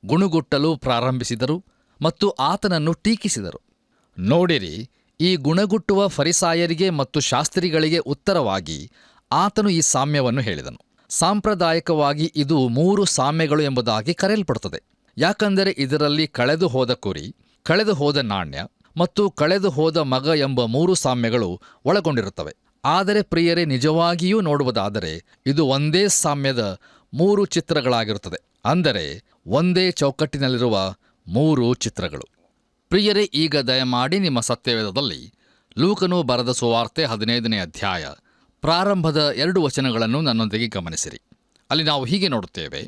ಗುಣುಗುಟ್ಟಲು ಪ್ರಾರಂಭಿಸಿದರು ಮತ್ತು ಆತನನ್ನು ಟೀಕಿಸಿದರು. ನೋಡಿರಿ, ಈ ಗುಣಗುಟ್ಟುವ ಫರಿಸಾಯರಿಗೆ ಮತ್ತು ಶಾಸ್ತ್ರಿಗಳಿಗೆ ಉತ್ತರವಾಗಿ ಆತನು ಈ ಸಾಮ್ಯವನ್ನು ಹೇಳಿದನು. ಸಾಂಪ್ರದಾಯಿಕವಾಗಿ ಇದು 3 ಸಾಮ್ಯಗಳು ಎಂಬುದಾಗಿ ಕರೆಯಲ್ಪಡುತ್ತದೆ. ಯಾಕಂದರೆ ಇದರಲ್ಲಿ ಕಳೆದು ಹೋದ ಕುರಿ, ಕಳೆದು ಹೋದ ನಾಣ್ಯ ಮತ್ತು ಕಳೆದು ಹೋದ ಮಗ ಎಂಬ 3 ಸಾಮ್ಯಗಳು ಒಳಗೊಂಡಿರುತ್ತವೆ. ಆದರೆ ಪ್ರಿಯರೇ, ನಿಜವಾಗಿಯೂ ನೋಡುವುದಾದರೆ ಇದು ಒಂದೇ ಸಾಮ್ಯದ 3 ಚಿತ್ರಗಳಾಗಿರುತ್ತದೆ. ಅಂದರೆ ಒಂದೇ ಚೌಕಟ್ಟಿನಲ್ಲಿರುವ 3 ಚಿತ್ರಗಳು. ಪ್ರಿಯರೇ, ಈಗ ದಯಮಾಡಿ ನಿಮ್ಮ ಸತ್ಯವೇದದಲ್ಲಿ ಲೂಕನು ಬರೆದ ಸುವಾರ್ತೆ 15ನೇ ಅಧ್ಯಾಯ ಪ್ರಾರಂಭದ 2 ವಚನಗಳನ್ನು ನನ್ನೊಂದಿಗೆ ಗಮನಿಸಿರಿ. ಅಲ್ಲಿ ನಾವು ಹೀಗೆ ನೋಡುತ್ತೇವೆ.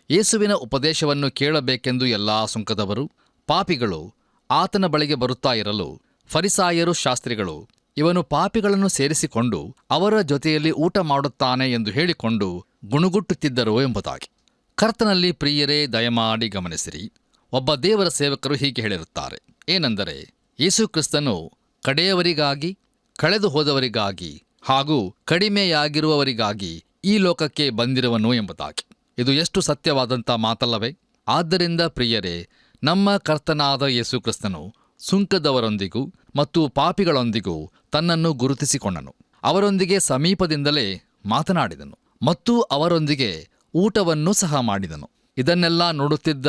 ಯೇಸುವಿನ ಉಪದೇಶವನ್ನು ಕೇಳಬೇಕೆಂದು ಎಲ್ಲಾ ಸುಂಕದವರು, ಪಾಪಿಗಳು ಆತನ ಬಳಿಗೆ ಬರುತ್ತಾ ಇರಲು ಫರಿಸಾಯರು, ಶಾಸ್ತ್ರಿಗಳು ಇವನು ಪಾಪಿಗಳನ್ನು ಸೇರಿಸಿಕೊಂಡು ಅವರ ಜೊತೆಯಲ್ಲಿ ಊಟ ಮಾಡುತ್ತಾನೆ ಎಂದು ಹೇಳಿಕೊಂಡು ಗುಣುಗುಟ್ಟುತ್ತಿದ್ದರು ಎಂಬುದಾಗಿ. ಕರ್ತನಲ್ಲಿ ಪ್ರಿಯರೇ, ದಯಮಾಡಿ ಗಮನಿಸಿರಿ. ಒಬ್ಬ ದೇವರ ಸೇವಕರು ಹೀಗೆ ಹೇಳಿರುತ್ತಾರೆ. ಏನೆಂದರೆ, ಯೇಸುಕ್ರಿಸ್ತನು ಕಡೆಯವರಿಗಾಗಿ, ಕಳೆದು ಹೋದವರಿಗಾಗಿ ಹಾಗೂ ಕಡಿಮೆಯಾಗಿರುವವರಿಗಾಗಿ ಈ ಲೋಕಕ್ಕೆ ಬಂದಿರುವನು ಎಂಬುದಾಗಿ. ಇದು ಎಷ್ಟು ಸತ್ಯವಾದಂಥ ಮಾತಲ್ಲವೇ? ಆದ್ದರಿಂದ ಪ್ರಿಯರೇ, ನಮ್ಮ ಕರ್ತನಾದ ಯೇಸುಕ್ರಿಸ್ತನು ಸುಂಕದವರೊಂದಿಗೂ ಮತ್ತು ಪಾಪಿಗಳೊಂದಿಗೂ ತನ್ನನ್ನು ಗುರುತಿಸಿಕೊಂಡನು. ಅವರೊಂದಿಗೆ ಸಮೀಪದಿಂದಲೇ ಮಾತನಾಡಿದನು ಮತ್ತು ಅವರೊಂದಿಗೆ ಊಟವನ್ನೂ ಸಹ ಮಾಡಿದನು. ಇದನ್ನೆಲ್ಲ ನೋಡುತ್ತಿದ್ದ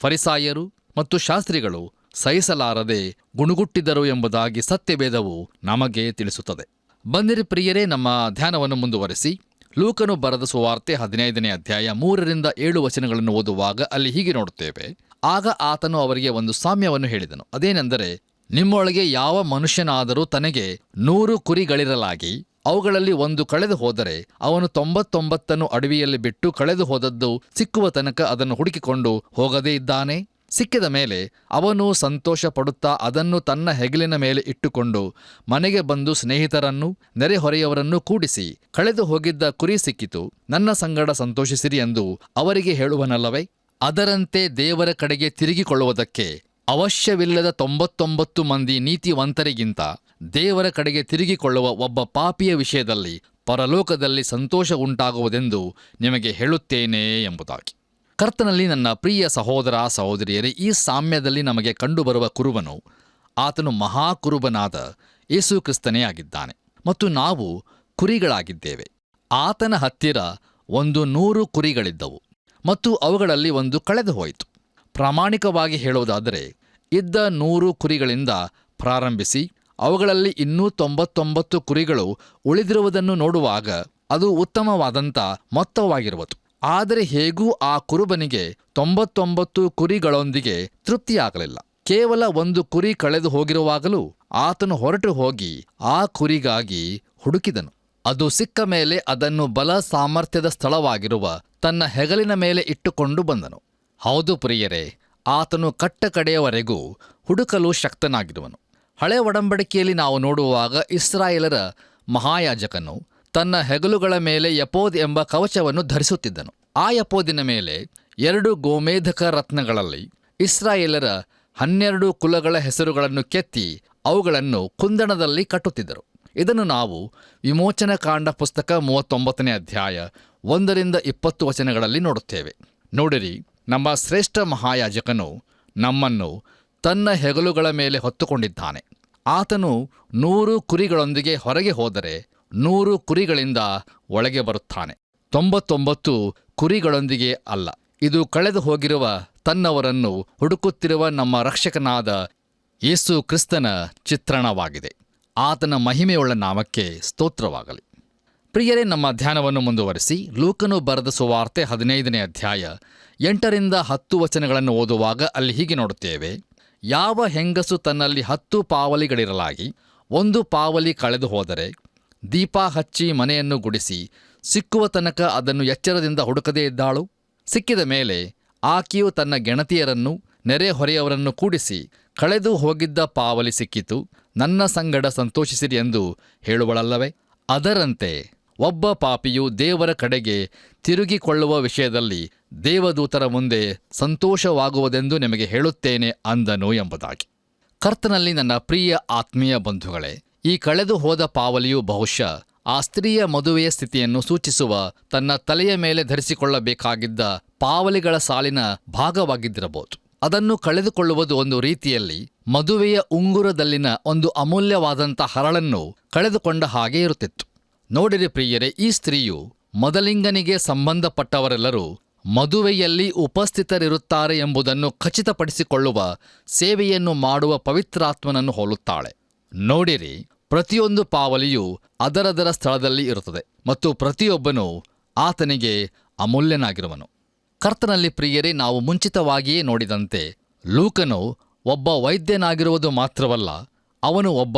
ಫರಿಸಾಯರು ಮತ್ತು ಶಾಸ್ತ್ರಿಗಳು ಸಹಿಸಲಾರದೆ ಗುಣುಗುಟ್ಟಿದರು ಎಂಬುದಾಗಿ ಸತ್ಯವೇದವು ನಮಗೆ ತಿಳಿಸುತ್ತದೆ. ಬಂದಿರಿ ಪ್ರಿಯರೇ, ನಮ್ಮ ಧ್ಯಾನವನ್ನು ಮುಂದುವರೆಸಿ ಲೂಕನು ಬರೆದ ಸುವಾರ್ತೆ 15ನೇ ಅಧ್ಯಾಯ 3ರಿಂದ 7 ವಚನಗಳನ್ನು ಓದುವಾಗ ಅಲ್ಲಿ ಹೀಗೆ ನೋಡುತ್ತೇವೆ. ಆಗ ಆತನು ಅವರಿಗೆ ಒಂದು ಸಾಮ್ಯವನ್ನು ಹೇಳಿದನು. ಅದೇನೆಂದರೆ, ನಿಮ್ಮೊಳಗೆ ಯಾವ ಮನುಷ್ಯನಾದರೂ ತನಗೆ 100 ಕುರಿಗಳಿರಲಾಗಿ ಅವುಗಳಲ್ಲಿ ಒಂದು ಕಳೆದು ಹೋದರೆ ಅವನು 99 ಅಡವಿಯಲ್ಲಿ ಬಿಟ್ಟು ಕಳೆದು ಹೋದದ್ದು ಸಿಕ್ಕುವ ತನಕ ಅದನ್ನು ಹುಡುಕಿಕೊಂಡು ಹೋಗದೇ ಇದ್ದಾನೆ. ಸಿಕ್ಕಿದ ಮೇಲೆ ಅವನು ಸಂತೋಷ ಪಡುತ್ತಾ ಅದನ್ನು ತನ್ನ ಹೆಗಲಿನ ಮೇಲೆ ಇಟ್ಟುಕೊಂಡು ಮನೆಗೆ ಬಂದು ಸ್ನೇಹಿತರನ್ನು ನೆರೆಹೊರೆಯವರನ್ನು ಕೂಡಿಸಿ, ಕಳೆದು ಹೋಗಿದ್ದ ಕುರಿ ಸಿಕ್ಕಿತು, ನನ್ನ ಸಂಗಡ ಸಂತೋಷಿಸಿರಿ ಎಂದು ಅವರಿಗೆ ಹೇಳುವನಲ್ಲವೇ? ಅದರಂತೆ ದೇವರ ಕಡೆಗೆ ತಿರುಗಿಕೊಳ್ಳುವುದಕ್ಕೆ ಅವಶ್ಯವಿಲ್ಲದ 99 ಮಂದಿ ನೀತಿವಂತರಿಗಿಂತ ದೇವರ ಕಡೆಗೆ ತಿರುಗಿಕೊಳ್ಳುವ ಒಬ್ಬ ಪಾಪಿಯ ವಿಷಯದಲ್ಲಿ ಪರಲೋಕದಲ್ಲಿ ಸಂತೋಷ ಉಂಟಾಗುವುದೆಂದು ನಿಮಗೆ ಹೇಳುತ್ತೇನೆ ಎಂಬುದಾಗಿ. ಕರ್ತನಲ್ಲಿ ನನ್ನ ಪ್ರಿಯ ಸಹೋದರ ಸಹೋದರಿಯರೇ, ಈ ಸಾಮ್ಯದಲ್ಲಿ ನಮಗೆ ಕಂಡುಬರುವ ಕುರುಬನು ಆತನು ಮಹಾಕುರುಬನಾದ ಯೇಸು ಕ್ರಿಸ್ತನೇ ಆಗಿದ್ದಾನೆ ಮತ್ತು ನಾವು ಕುರಿಗಳಾಗಿದ್ದೇವೆ. ಆತನ ಹತ್ತಿರ 100 ಕುರಿಗಳಿದ್ದವು ಮತ್ತು ಅವುಗಳಲ್ಲಿ ಒಂದು ಕಳೆದು ಹೋಯಿತು. ಪ್ರಾಮಾಣಿಕವಾಗಿ ಹೇಳುವುದಾದರೆ ಇದ್ದ 100 ಕುರಿಗಳಿಂದ ಪ್ರಾರಂಭಿಸಿ ಅವುಗಳಲ್ಲಿ ಇನ್ನೂ 99 ಕುರಿಗಳು ಉಳಿದಿರುವುದನ್ನು ನೋಡುವಾಗ ಅದು ಉತ್ತಮವಾದಂಥ ಮೊತ್ತವಾಗಿರುವುದು. ಆದರೆ ಹೇಗೂ ಆ ಕುರುಬನಿಗೆ 99 ಕುರಿಗಳೊಂದಿಗೆ ತೃಪ್ತಿಯಾಗಲಿಲ್ಲ. ಕೇವಲ 1 ಕುರಿ ಕಳೆದು ಹೋಗಿರುವಾಗಲೂ ಆತನು ಹೊರಟು ಹೋಗಿ ಆ ಕುರಿಗಾಗಿ ಹುಡುಕಿದನು. ಅದು ಸಿಕ್ಕ ಮೇಲೆ ಅದನ್ನು ಬಲ ಸಾಮರ್ಥ್ಯದ ಸ್ಥಳವಾಗಿರುವ ತನ್ನ ಹೆಗಲಿನ ಮೇಲೆ ಇಟ್ಟುಕೊಂಡು ಬಂದನು. ಹೌದು ಪ್ರಿಯರೇ, ಆತನು ಕಟ್ಟ ಕಡೆಯವರೆಗೂ ಹುಡುಕಲು ಶಕ್ತನಾಗಿರುವನು. ಹಳೆ ಒಡಂಬಡಿಕೆಯಲ್ಲಿ ನಾವು ನೋಡುವಾಗ ಇಸ್ರಾಯೇಲರ ಮಹಾಯಾಜಕನು ತನ್ನ ಹೆಗಲುಗಳ ಮೇಲೆ ಯಪೋದ್ ಎಂಬ ಕವಚವನ್ನು ಧರಿಸುತ್ತಿದ್ದನು. ಆ ಯಪೋದಿನ ಮೇಲೆ 2 ಗೋಮೇಧಕ ರತ್ನಗಳಲ್ಲಿ ಇಸ್ರಾಯೇಲರ 12 ಕುಲಗಳ ಹೆಸರುಗಳನ್ನು ಕೆತ್ತಿ ಅವುಗಳನ್ನು ಕುಂದಣದಲ್ಲಿ ಕಟ್ಟುತ್ತಿದ್ದರು. ಇದನ್ನು ನಾವು ವಿಮೋಚನಕಾಂಡ ಪುಸ್ತಕ 39ನೇ ಅಧ್ಯಾಯ 1-20 ವಚನಗಳಲ್ಲಿ ನೋಡುತ್ತೇವೆ. ನೋಡಿರಿ, ನಮ್ಮ ಶ್ರೇಷ್ಠ ಮಹಾಯಾಜಕನು ನಮ್ಮನ್ನು ತನ್ನ ಹೆಗಲುಗಳ ಮೇಲೆ ಹೊತ್ತುಕೊಂಡಿದ್ದಾನೆ. ಆತನು 100 ಕುರಿಗಳೊಂದಿಗೆ ಹೊರಗೆ ಹೋದರೆ 100 ಕುರಿಗಳಿಂದ ಒಳಗೆ ಬರುತ್ತಾನೆ, 99 ಕುರಿಗಳೊಂದಿಗೆ ಅಲ್ಲ. ಇದು ಕಳೆದು ಹೋಗಿರುವ ತನ್ನವರನ್ನು ಹುಡುಕುತ್ತಿರುವ ನಮ್ಮ ರಕ್ಷಕನಾದ ಯೇಸು ಕ್ರಿಸ್ತನ ಚಿತ್ರಣವಾಗಿದೆ. ಆತನ ಮಹಿಮೆಯುಳ್ಳ ನಾಮಕ್ಕೆ ಸ್ತೋತ್ರವಾಗಲಿ. ಪ್ರಿಯರೇ, ನಮ್ಮ ಧ್ಯಾನವನ್ನು ಮುಂದುವರಿಸಿ ಲೂಕನು ಬರೆದ ಸುವಾರ್ತೆ 15ನೇ ಅಧ್ಯಾಯ 8-10 ವಚನಗಳನ್ನು ಓದುವಾಗ ಅಲ್ಲಿ ಹೀಗೆ ನೋಡುತ್ತೇವೆ. ಯಾವ ಹೆಂಗಸು ತನ್ನಲ್ಲಿ 10 ಪಾವಲಿಗಳಿರಲಾಗಿ 1 ಪಾವಲಿ ಕಳೆದು ಹೋದರೆ ದೀಪ ಹಚ್ಚಿ ಮನೆಯನ್ನು ಗುಡಿಸಿ ಸಿಕ್ಕುವ ತನಕ ಅದನ್ನು ಎಚ್ಚರದಿಂದ ಹುಡುಕದೇ ಇದ್ದಾಳು? ಸಿಕ್ಕಿದ ಮೇಲೆ ಆಕೆಯು ತನ್ನ ಗೆಳತಿಯರನ್ನು ನೆರೆಹೊರೆಯವರನ್ನು ಕೂಡಿಸಿ, ಕಳೆದು ಹೋಗಿದ್ದ ಪಾವಲಿ ಸಿಕ್ಕಿತು, ನನ್ನ ಸಂಗಡ ಸಂತೋಷಿಸಿರಿ ಎಂದು ಹೇಳುವಳಲ್ಲವೇ? ಅದರಂತೆ ಒಬ್ಬ ಪಾಪಿಯು ದೇವರ ಕಡೆಗೆ ತಿರುಗಿಕೊಳ್ಳುವ ವಿಷಯದಲ್ಲಿ ದೇವದೂತರ ಮುಂದೆ ಸಂತೋಷವಾಗುವುದೆಂದು ನಿಮಗೆ ಹೇಳುತ್ತೇನೆ ಅಂದನು ಎಂಬುದಾಗಿ. ಕರ್ತನಲ್ಲಿ ನನ್ನ ಪ್ರಿಯ ಆತ್ಮೀಯ ಬಂಧುಗಳೇ, ಈ ಕಳೆದು ಹೋದ ಪಾವಲಿಯು ಬಹುಶಃ ಆ ಸ್ತ್ರೀಯ ಮದುವೆಯ ಸ್ಥಿತಿಯನ್ನು ಸೂಚಿಸುವ ತನ್ನ ತಲೆಯ ಮೇಲೆ ಧರಿಸಿಕೊಳ್ಳಬೇಕಾಗಿದ್ದ ಪಾವಲಿಗಳ ಸಾಲಿನ ಭಾಗವಾಗಿದ್ದಿರಬಹುದು. ಅದನ್ನು ಕಳೆದುಕೊಳ್ಳುವುದು ಒಂದು ರೀತಿಯಲ್ಲಿ ಮದುವೆಯ ಉಂಗುರದಲ್ಲಿನ ಒಂದು ಅಮೂಲ್ಯವಾದಂಥ ಹರಳನ್ನು ಕಳೆದುಕೊಂಡ ಹಾಗೆ ಇರುತ್ತಿತ್ತು. ನೋಡಿರಿ ಪ್ರಿಯರೇ, ಈ ಸ್ತ್ರೀಯು ಮೊದಲಿಂಗನಿಗೆ ಸಂಬಂಧಪಟ್ಟವರೆಲ್ಲರೂ ಮದುವೆಯಲ್ಲಿ ಉಪಸ್ಥಿತರಿರುತ್ತಾರೆ ಎಂಬುದನ್ನು ಖಚಿತಪಡಿಸಿಕೊಳ್ಳುವ ಸೇವೆಯನ್ನು ಮಾಡುವ ಪವಿತ್ರಾತ್ಮನನ್ನು ಹೋಲುತ್ತಾಳೆ. ನೋಡಿರಿ, ಪ್ರತಿಯೊಂದು ಪಾವಲಿಯು ಅದರದರ ಸ್ಥಳದಲ್ಲಿ ಇರುತ್ತದೆ ಮತ್ತು ಪ್ರತಿಯೊಬ್ಬನೂ ಆತನಿಗೆ ಅಮೂಲ್ಯನಾಗಿರುವನು. ಕರ್ತನಲ್ಲಿ ಪ್ರಿಯರೇ, ನಾವು ಮುಂಚಿತವಾಗಿಯೇ ನೋಡಿದಂತೆ ಲೂಕನು ಒಬ್ಬ ವೈದ್ಯನಾಗಿರುವುದು ಮಾತ್ರವಲ್ಲ, ಅವನು ಒಬ್ಬ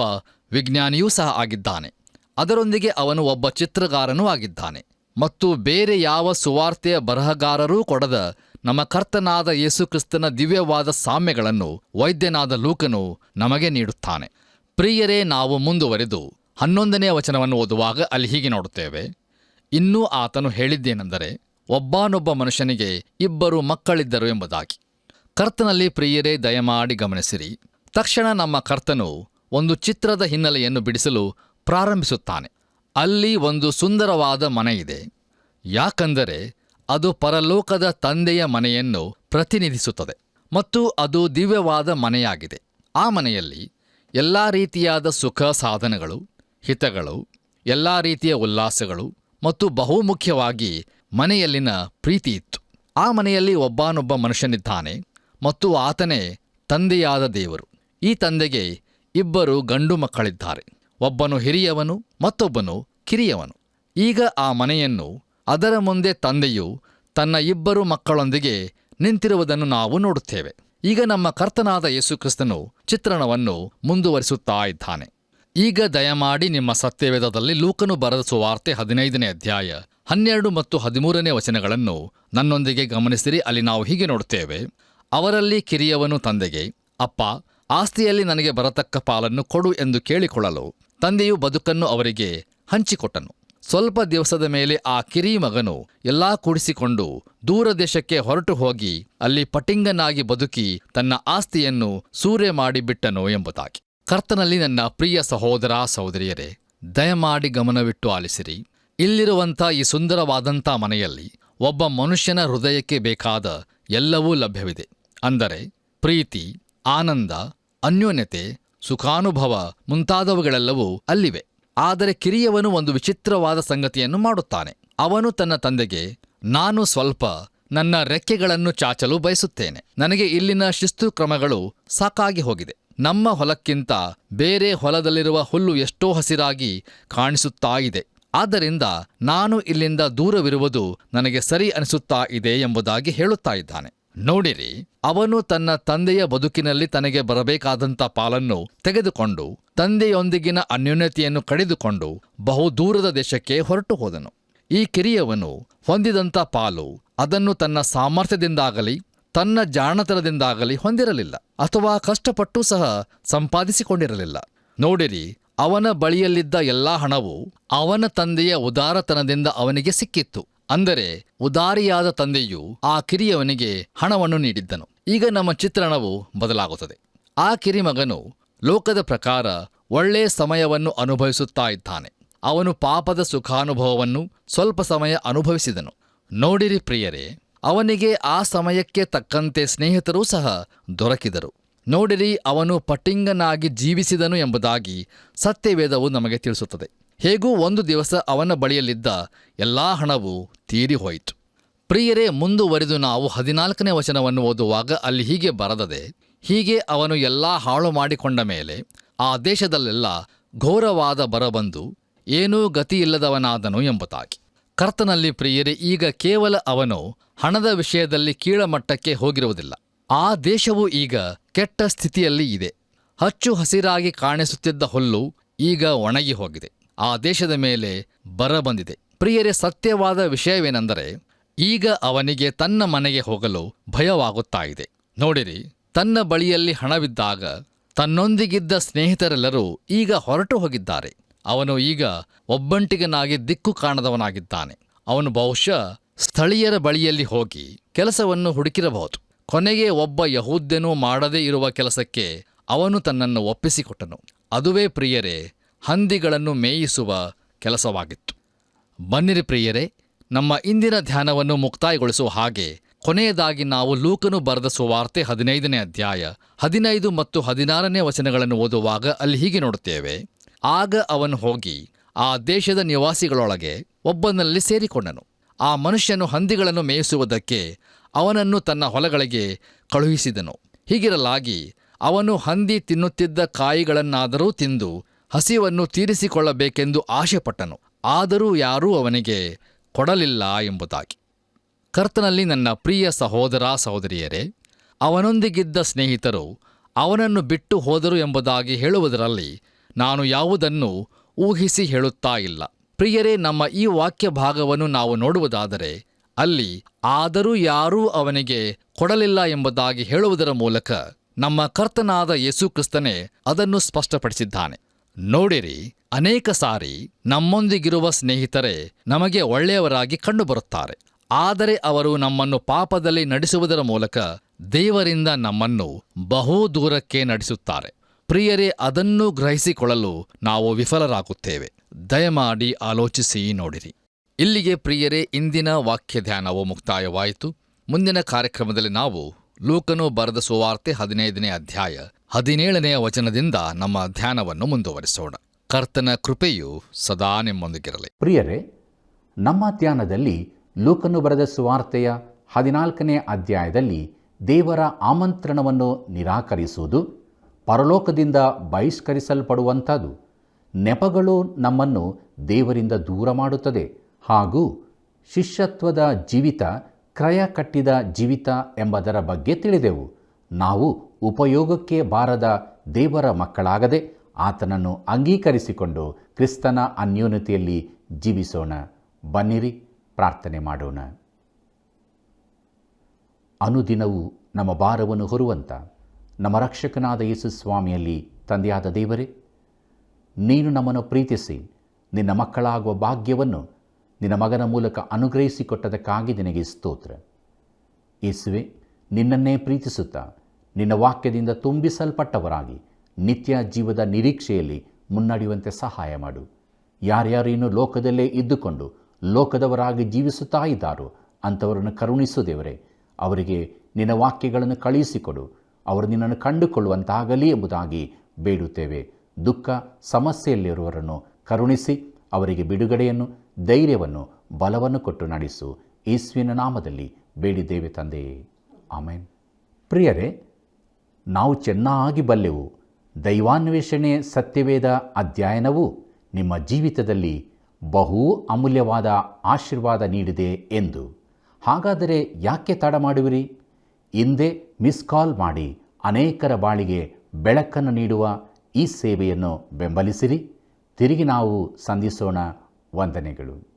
ವಿಜ್ಞಾನಿಯೂ ಸಹ ಆಗಿದ್ದಾನೆ. ಅದರೊಂದಿಗೆ ಅವನು ಒಬ್ಬ ಚಿತ್ರಗಾರನೂ ಆಗಿದ್ದಾನೆ. ಮತ್ತು ಬೇರೆ ಯಾವ ಸುವಾರ್ತೆಯ ಬರಹಗಾರರೂ ಕೊಡದ ನಮ್ಮ ಕರ್ತನಾದ ಯೇಸುಕ್ರಿಸ್ತನ ದಿವ್ಯವಾದ ಸಾಮ್ಯಗಳನ್ನು ವೈದ್ಯನಾದ ಲೂಕನು ನಮಗೆ ನೀಡುತ್ತಾನೆ. ಪ್ರಿಯರೇ, ನಾವು ಮುಂದುವರೆದು 11ನೇ ವಚನವನ್ನು ಓದುವಾಗ ಅಲ್ಲಿ ಹೀಗೆ ನೋಡುತ್ತೇವೆ. ಇನ್ನೂ ಆತನು ಹೇಳಿದ್ದೇನೆಂದರೆ, ಒಬ್ಬನೊಬ್ಬ ಮನುಷ್ಯನಿಗೆ 2 ಮಕ್ಕಳಿದ್ದರು ಎಂಬುದಾಗಿ. ಕರ್ತನಲ್ಲಿ ಪ್ರಿಯರೇ, ದಯಮಾಡಿ ಗಮನಿಸಿರಿ. ತಕ್ಷಣ ನಮ್ಮ ಕರ್ತನು ಒಂದು ಚಿತ್ರದ ಹಿನ್ನೆಲೆಯನ್ನು ಬಿಡಿಸಲು ಪ್ರಾರಂಭಿಸುತ್ತಾನೆ. ಅಲ್ಲಿ ಒಂದು ಸುಂದರವಾದ ಮನೆಯಿದೆ, ಯಾಕಂದರೆ ಅದು ಪರಲೋಕದ ತಂದೆಯ ಮನೆಯನ್ನು ಪ್ರತಿನಿಧಿಸುತ್ತದೆ ಮತ್ತು ಅದು ದಿವ್ಯವಾದ ಮನೆಯಾಗಿದೆ. ಆ ಮನೆಯಲ್ಲಿ ಎಲ್ಲ ರೀತಿಯಾದ ಸುಖ ಸಾಧನಗಳು, ಹಿತಗಳು, ಎಲ್ಲ ರೀತಿಯ ಉಲ್ಲಾಸಗಳು ಮತ್ತು ಬಹುಮುಖ್ಯವಾಗಿ ಮನೆಯಲ್ಲಿನ ಪ್ರೀತಿ ಇತ್ತು. ಆ ಮನೆಯಲ್ಲಿ ಒಬ್ಬನೊಬ್ಬ ಮನುಷ್ಯನಿದ್ದಾನೆ ಮತ್ತು ಆತನೇ ತಂದೆಯಾದ ದೇವರು. ಈ ತಂದೆಗೆ 2 ಗಂಡು ಮಕ್ಕಳಿದ್ದಾರೆ. ಒಬ್ಬನು ಹಿರಿಯವನು, ಮತ್ತೊಬ್ಬನು ಕಿರಿಯವನು. ಈಗ ಆ ಮನೆಯನ್ನು ಅದರ ಮುಂದೆ ತಂದೆಯು ತನ್ನ 2 ಮಕ್ಕಳೊಂದಿಗೆ ನಿಂತಿರುವುದನ್ನು ನಾವು ನೋಡುತ್ತೇವೆ. ಈಗ ನಮ್ಮ ಕರ್ತನಾದ ಯೇಸುಕ್ರಿಸ್ತನು ಚಿತ್ರಣವನ್ನು ಮುಂದುವರಿಸುತ್ತಾ ಇದ್ದಾನೆ. ಈಗ ದಯಮಾಡಿ ನಿಮ್ಮ ಸತ್ಯವೇದದಲ್ಲಿ ಲೂಕನು ಬರೆದ ಸುವಾರ್ತೆ 15ನೇ ಅಧ್ಯಾಯ 12 ಮತ್ತು 13ನೇ ವಚನಗಳನ್ನು ನನ್ನೊಂದಿಗೆ ಗಮನಿಸಿರಿ. ಅಲ್ಲಿ ನಾವು ಹೀಗೆ ನೋಡುತ್ತೇವೆ. ಅವರಲ್ಲಿ ಕಿರಿಯವನು ತಂದೆಗೆ, ಅಪ್ಪ, ಆಸ್ತಿಯಲ್ಲಿ ನನಗೆ ಬರತಕ್ಕ ಪಾಲನ್ನು ಕೊಡು ಎಂದು ಕೇಳಿಕೊಳ್ಳಲು ತಂದೆಯು ಬದುಕನ್ನು ಅವರಿಗೆ ಹಂಚಿಕೊಟ್ಟನು. ಸ್ವಲ್ಪ ದಿವಸದ ಮೇಲೆ ಆ ಕಿರಿ ಮಗನು ಎಲ್ಲಾ ಕೂಡಿಸಿಕೊಂಡು ದೂರ ದೇಶಕ್ಕೆ ಹೊರಟು ಹೋಗಿ ಅಲ್ಲಿ ಪಟಿಂಗನಾಗಿ ಬದುಕಿ ತನ್ನ ಆಸ್ತಿಯನ್ನು ಸೂರೆ ಮಾಡಿ ಬಿಟ್ಟನು ಎಂಬುದಾಗಿ. ಕರ್ತನಲ್ಲಿ ನನ್ನ ಪ್ರಿಯ ಸಹೋದರ ಸಹೋದರಿಯರೇ, ದಯಮಾಡಿ ಗಮನವಿಟ್ಟು ಆಲಿಸಿರಿ. ಇಲ್ಲಿರುವಂಥ ಈ ಸುಂದರವಾದಂಥ ಮನೆಯಲ್ಲಿ ಒಬ್ಬ ಮನುಷ್ಯನ ಹೃದಯಕ್ಕೆ ಬೇಕಾದ ಎಲ್ಲವೂ ಲಭ್ಯವಿದೆ. ಅಂದರೆ ಪ್ರೀತಿ, ಆನಂದ, ಅನ್ಯೋನ್ಯತೆ, ಸುಖಾನುಭವ ಮುಂತಾದವುಗಳೆಲ್ಲವೂ ಅಲ್ಲಿವೆ. ಆದರೆ ಕಿರಿಯವನು ಒಂದು ವಿಚಿತ್ರವಾದ ಸಂಗತಿಯನ್ನು ಮಾಡುತ್ತಾನೆ. ಅವನು ತನ್ನ ತಂದೆಗೆ, ನಾನು ಸ್ವಲ್ಪ ನನ್ನ ರೆಕ್ಕೆಗಳನ್ನು ಚಾಚಲು ಬಯಸುತ್ತೇನೆ. ನನಗೆ ಇಲ್ಲಿನ ಶಿಸ್ತು ಕ್ರಮಗಳು ಸಾಕಾಗಿ ಹೋಗಿದೆ. ನಮ್ಮ ಹೊಲಕ್ಕಿಂತ ಬೇರೆ ಹೊಲದಲ್ಲಿರುವ ಹುಲ್ಲು ಎಷ್ಟೋ ಹಸಿರಾಗಿ ಕಾಣಿಸುತ್ತಾ ಇದೆ. ಆದ್ದರಿಂದ ನಾನು ಇಲ್ಲಿಂದ ದೂರವಿರುವುದು ನನಗೆ ಸರಿ ಅನಿಸುತ್ತಾ ಇದೆ ಎಂಬುದಾಗಿ ಹೇಳುತ್ತಾ ಇದ್ದಾನೆ. ನೋಡಿರಿ, ಅವನು ತನ್ನ ತಂದೆಯ ಬದುಕಿನಲ್ಲಿ ತನಗೆ ಬರಬೇಕಾದಂಥ ಪಾಲನ್ನು ತೆಗೆದುಕೊಂಡು ತಂದೆಯೊಂದಿಗಿನ ಅನ್ಯೋನ್ಯತೆಯನ್ನು ಕಡಿದುಕೊಂಡು ಬಹು ದೂರದ ದೇಶಕ್ಕೆ ಹೊರಟು ಹೋದನು. ಈ ಕಿರಿಯವನು ಹೊಂದಿದಂಥ ಪಾಲು ಅದನ್ನು ತನ್ನ ಸಾಮರ್ಥ್ಯದಿಂದಾಗಲಿ ತನ್ನ ಜಾಣತನದಿಂದಾಗಲಿ ಹೊಂದಿರಲಿಲ್ಲ, ಅಥವಾ ಕಷ್ಟಪಟ್ಟು ಸಹ ಸಂಪಾದಿಸಿಕೊಂಡಿರಲಿಲ್ಲ. ನೋಡಿರಿ, ಅವನ ಬಳಿಯಲ್ಲಿದ್ದ ಎಲ್ಲಾ ಹಣವು ಅವನ ತಂದೆಯ ಉದಾರತನದಿಂದ ಅವನಿಗೆ ಸಿಕ್ಕಿತ್ತು. ಅಂದರೆ ಉದಾರಿಯಾದ ತಂದೆಯು ಆ ಕಿರಿಯವನಿಗೆ ಹಣವನ್ನು ನೀಡಿದ್ದನು. ಈಗ ನಮ್ಮ ಚಿತ್ರಣವು ಬದಲಾಗುತ್ತದೆ. ಆ ಕಿರಿಮಗನು ಲೋಕದ ಪ್ರಕಾರ ಒಳ್ಳೆಯ ಸಮಯವನ್ನು ಅನುಭವಿಸುತ್ತಾ ಇದ್ದಾನೆ. ಅವನು ಪಾಪದ ಸುಖಾನುಭವವನ್ನು ಸ್ವಲ್ಪ ಸಮಯ ಅನುಭವಿಸಿದನು. ನೋಡಿರಿ ಪ್ರಿಯರೇ, ಅವನಿಗೆ ಆ ಸಮಯಕ್ಕೆ ತಕ್ಕಂತೆ ಸ್ನೇಹಿತರೂ ಸಹ ದೊರಕಿದರು. ನೋಡಿರಿ, ಅವನು ಪಟಿಂಗನಾಗಿ ಜೀವಿಸಿದನು ಎಂಬುದಾಗಿ ಸತ್ಯವೇದವು ನಮಗೆ ತಿಳಿಸುತ್ತದೆ. ಹೇಗೂ ಒಂದು ದಿವಸ ಅವನ ಬಳಿಯಲ್ಲಿದ್ದ ಎಲ್ಲಾ ಹಣವು ತೀರಿಹೋಯಿತು. ಪ್ರಿಯರೇ, ಮುಂದುವರಿದು ನಾವು 14ನೇ ವಚನವನ್ನು ಓದುವಾಗ ಅಲ್ಲಿ ಹೀಗೆ ಬರೆದದೆ, ಹೀಗೆ ಅವನು ಎಲ್ಲಾ ಹಾಳು ಮಾಡಿಕೊಂಡ ಮೇಲೆ ಆ ದೇಶದಲ್ಲೆಲ್ಲ ಘೋರವಾದ ಬರಬಂದು ಏನೂ ಗತಿಯಿಲ್ಲದವನಾದನು ಎಂಬುದಾಗಿ. ಕರ್ತನಲ್ಲಿ ಪ್ರಿಯರೇ, ಈಗ ಕೇವಲ ಅವನು ಹಣದ ವಿಷಯದಲ್ಲಿ ಕೀಳಮಟ್ಟಕ್ಕೆ ಹೋಗಿರುವುದಿಲ್ಲ. ಆ ದೇಶವು ಈಗ ಕೆಟ್ಟ ಸ್ಥಿತಿಯಲ್ಲಿ ಇದೆ. ಹಚ್ಚು ಹಸಿರಾಗಿ ಕಾಣಿಸುತ್ತಿದ್ದ ಹುಲ್ಲು ಈಗ ಒಣಗಿ ಹೋಗಿದೆ. ಆ ದೇಶದ ಮೇಲೆ ಬರ ಬಂದಿದೆ. ಪ್ರಿಯರೇ, ಸತ್ಯವಾದ ವಿಷಯವೇನೆಂದರೆ ಈಗ ಅವನಿಗೆ ತನ್ನ ಮನೆಗೆ ಹೋಗಲು ಭಯವಾಗುತ್ತಾ ಇದೆ. ನೋಡಿರಿ, ತನ್ನ ಬಳಿಯಲ್ಲಿ ಹಣವಿದ್ದಾಗ ತನ್ನೊಂದಿಗಿದ್ದ ಸ್ನೇಹಿತರೆಲ್ಲರೂ ಈಗ ಹೊರಟು ಹೋಗಿದ್ದಾರೆ. ಅವನು ಈಗ ಒಬ್ಬಂಟಿಗನಾಗಿ ದಿಕ್ಕು ಕಾಣದವನಾಗಿದ್ದಾನೆ. ಅವನು ಬಹುಶಃ ಸ್ಥಳೀಯರ ಬಳಿಯಲ್ಲಿ ಹೋಗಿ ಕೆಲಸವನ್ನು ಹುಡುಕಿರಬಹುದು. ಕೊನೆಗೆ ಒಬ್ಬ ಯಹೂದ್ಯನೂ ಮಾಡದೇ ಇರುವ ಕೆಲಸಕ್ಕೆ ಅವನು ತನ್ನನ್ನು ಒಪ್ಪಿಸಿಕೊಟ್ಟನು. ಅದುವೇ ಪ್ರಿಯರೇ, ಹಂದಿಗಳನ್ನು ಮೇಯಿಸುವ ಕೆಲಸವಾಗಿತ್ತು. ಬನ್ನಿರಿ ಪ್ರಿಯರೇ, ನಮ್ಮ ಇಂದಿನ ಧ್ಯಾನವನ್ನು ಮುಕ್ತಾಯಗೊಳಿಸುವ ಹಾಗೆ ಕೊನೆಯದಾಗಿ ನಾವು ಲೂಕನು ಬರೆದ ಸುವಾರ್ತೆ 15ನೇ ಅಧ್ಯಾಯ 15 ಮತ್ತು 16ನೇ ವಚನಗಳನ್ನು ಓದುವಾಗ ಅಲ್ಲಿ ಹೀಗೆ ನೋಡುತ್ತೇವೆ. ಆಗ ಅವನು ಹೋಗಿ ಆ ದೇಶದ ನಿವಾಸಿಗಳೊಳಗೆ ಒಬ್ಬನಲ್ಲಿ ಸೇರಿಕೊಂಡನು. ಆ ಮನುಷ್ಯನು ಹಂದಿಗಳನ್ನು ಮೇಯಿಸುವುದಕ್ಕೆ ಅವನನ್ನು ತನ್ನ ಹೊಲಗಳಿಗೆ ಕಳುಹಿಸಿದನು. ಹೀಗಿರಲಾಗಿ ಅವನು ಹಂದಿ ತಿನ್ನುತ್ತಿದ್ದ ಕಾಯಿಗಳನ್ನಾದರೂ ತಿಂದು ಹಸಿವನ್ನು ತೀರಿಸಿಕೊಳ್ಳಬೇಕೆಂದು ಆಶೆಪಟ್ಟನು. ಆದರೂ ಯಾರೂ ಅವನಿಗೆ ಕೊಡಲಿಲ್ಲ ಎಂಬುದಾಗಿ. ಕರ್ತನಲ್ಲಿ ನನ್ನ ಪ್ರಿಯ ಸಹೋದರ ಸಹೋದರಿಯರೇ, ಅವನೊಂದಿಗಿದ್ದ ಸ್ನೇಹಿತರು ಅವನನ್ನು ಬಿಟ್ಟು ಹೋದರು ಎಂಬುದಾಗಿ ಹೇಳುವುದರಲ್ಲಿ ನಾನು ಯಾವುದನ್ನು ಊಹಿಸಿ ಹೇಳುತ್ತಾ ಇಲ್ಲ. ಪ್ರಿಯರೇ, ನಮ್ಮ ಈ ವಾಕ್ಯ ಭಾಗವನ್ನು ನಾವು ನೋಡುವುದಾದರೆ ಅಲ್ಲಿ ಆದರೂ ಯಾರೂ ಅವನಿಗೆ ಕೊಡಲಿಲ್ಲ ಎಂಬುದಾಗಿ ಹೇಳುವುದರ ಮೂಲಕ ನಮ್ಮ ಕರ್ತನಾದ ಯೇಸು ಕ್ರಿಸ್ತನೇ ಅದನ್ನು ಸ್ಪಷ್ಟಪಡಿಸಿದ್ದಾನೆ. ನೋಡಿರಿ, ಅನೇಕ ಸಾರಿ ನಮ್ಮೊಂದಿಗಿರುವ ಸ್ನೇಹಿತರೇ ನಮಗೆ ಒಳ್ಳೆಯವರಾಗಿ ಕಂಡುಬರುತ್ತಾರೆ. ಆದರೆ ಅವರು ನಮ್ಮನ್ನು ಪಾಪದಲ್ಲಿ ನಡೆಸುವುದರ ಮೂಲಕ ದೇವರಿಂದ ನಮ್ಮನ್ನು ಬಹು ದೂರಕ್ಕೆ ನಡೆಸುತ್ತಾರೆ. ಪ್ರಿಯರೇ, ಅದನ್ನು ಗ್ರಹಿಸಿಕೊಳ್ಳಲು ನಾವು ವಿಫಲರಾಗುತ್ತೇವೆ. ದಯಮಾಡಿ ಆಲೋಚಿಸಿ ನೋಡಿರಿ. ಇಲ್ಲಿಗೆ ಪ್ರಿಯರೇ, ಇಂದಿನ ವಾಕ್ಯ ಧ್ಯಾನವು ಮುಕ್ತಾಯವಾಯಿತು. ಮುಂದಿನ ಕಾರ್ಯಕ್ರಮದಲ್ಲಿ ನಾವು ಲೂಕನು ಬರೆದ ಸುವಾರ್ತೆ 15ನೇ ಅಧ್ಯಾಯ 17ನೇ ವಚನದಿಂದ ನಮ್ಮ ಧ್ಯಾನವನ್ನು ಮುಂದುವರಿಸೋಣ. ಕರ್ತನ ಕೃಪೆಯು ಸದಾ ನಿಮ್ಮೊಂದಿಗಿರಲಿ. ಪ್ರಿಯರೇ, ನಮ್ಮ ಧ್ಯಾನದಲ್ಲಿ ಲೂಕನು ಬರೆದ ಸುವಾರ್ತೆಯ 14ನೇ ಅಧ್ಯಾಯದಲ್ಲಿ ದೇವರ ಆಮಂತ್ರಣವನ್ನು ನಿರಾಕರಿಸುವುದು, ಪರಲೋಕದಿಂದ ಬಹಿಷ್ಕರಿಸಲ್ಪಡುವಂಥದ್ದು, ನೆಪಗಳು ನಮ್ಮನ್ನು ದೇವರಿಂದ ದೂರ ಮಾಡುತ್ತದೆ ಹಾಗೂ ಶಿಷ್ಯತ್ವದ ಜೀವಿತ ಕ್ರಯ ಕಟ್ಟಿದ ಜೀವಿತ ಎಂಬುದರ ಬಗ್ಗೆ ತಿಳಿದೆವು. ನಾವು ಉಪಯೋಗಕ್ಕೆ ಬಾರದ ದೇವರ ಮಕ್ಕಳಾಗದೆ ಆತನನ್ನು ಅಂಗೀಕರಿಸಿಕೊಂಡು ಕ್ರಿಸ್ತನ ಅನ್ಯೋನ್ಯತೆಯಲ್ಲಿ ಜೀವಿಸೋಣ. ಬನ್ನಿರಿ ಪ್ರಾರ್ಥನೆ ಮಾಡೋಣ. ಅನುದಿನವೂ ನಮ್ಮ ಭಾರವನ್ನು ಹೊರುವಂಥ ನಮ್ಮ ರಕ್ಷಕನಾದ ಯೇಸು ಸ್ವಾಮಿಯಲ್ಲಿ ತಂದೆಯಾದ ದೇವರೇ, ನೀನು ನಮ್ಮನ್ನು ಪ್ರೀತಿಸಿ ನಿನ್ನ ಮಕ್ಕಳಾಗುವ ಭಾಗ್ಯವನ್ನು ನಿನ್ನ ಮಗನ ಮೂಲಕ ಅನುಗ್ರಹಿಸಿಕೊಟ್ಟದಕ್ಕಾಗಿ ನಿನಗೆ ಸ್ತೋತ್ರ. ಯೇಸುವೆ, ನಿನ್ನನ್ನೇ ಪ್ರೀತಿಸುತ್ತಾ ನಿನ್ನ ವಾಕ್ಯದಿಂದ ತುಂಬಿಸಲ್ಪಟ್ಟವರಾಗಿ ನಿತ್ಯ ಜೀವದ ನಿರೀಕ್ಷೆಯಲ್ಲಿ ಮುನ್ನಡೆಯುವಂತೆ ಸಹಾಯ ಮಾಡು. ಯಾರ್ಯಾರು ಇನ್ನು ಲೋಕದಲ್ಲೇ ಇದ್ದುಕೊಂಡು ಲೋಕದವರಾಗಿ ಜೀವಿಸುತ್ತಾ ಇದ್ದಾರೋ ಅಂಥವರನ್ನು ಕರುಣಿಸು ದೇವರೇ. ಅವರಿಗೆ ನಿನ್ನ ವಾಕ್ಯಗಳನ್ನು ಕಳುಹಿಸಿಕೊಡು, ಅವರು ನಿನ್ನನ್ನು ಕಂಡುಕೊಳ್ಳುವಂತಾಗಲಿ ಎಂಬುದಾಗಿ ಬೇಡುತ್ತೇವೆ. ದುಃಖ ಸಮಸ್ಯೆಯಲ್ಲಿರುವವರನ್ನು ಕರುಣಿಸಿ ಅವರಿಗೆ ಬಿಡುಗಡೆಯನ್ನು, ಧೈರ್ಯವನ್ನು, ಬಲವನ್ನು ಕೊಟ್ಟು ನಡೆಸು. ಯೇಸುವಿನ ನಾಮದಲ್ಲಿ ಬೇಡಿದ್ದೇವೆ ತಂದೆಯೇ, ಆಮೇನ್. ಪ್ರಿಯರೇ, ನಾವು ಚೆನ್ನಾಗಿ ಬಲ್ಲೆವು, ದೈವಾನ್ವೇಷಣೆ ಸತ್ಯವೇದ ಅಧ್ಯಯನವು ನಿಮ್ಮ ಜೀವಿತದಲ್ಲಿ ಬಹು ಅಮೂಲ್ಯವಾದ ಆಶೀರ್ವಾದ ನೀಡಿದೆ ಎಂದು. ಹಾಗಾದರೆ ಯಾಕೆ ತಡ ಮಾಡುವಿರಿ? ಹಿಂದೆ ಮಿಸ್ ಕಾಲ್ ಮಾಡಿ ಅನೇಕರ ಬಾಳಿಗೆ ಬೆಳಕನ್ನು ನೀಡುವ ಈ ಸೇವೆಯನ್ನು ಬೆಂಬಲಿಸಿರಿ. ತಿರುಗಿ ನಾವು ಸಂಧಿಸೋಣ. ವಂದನೆಗಳು.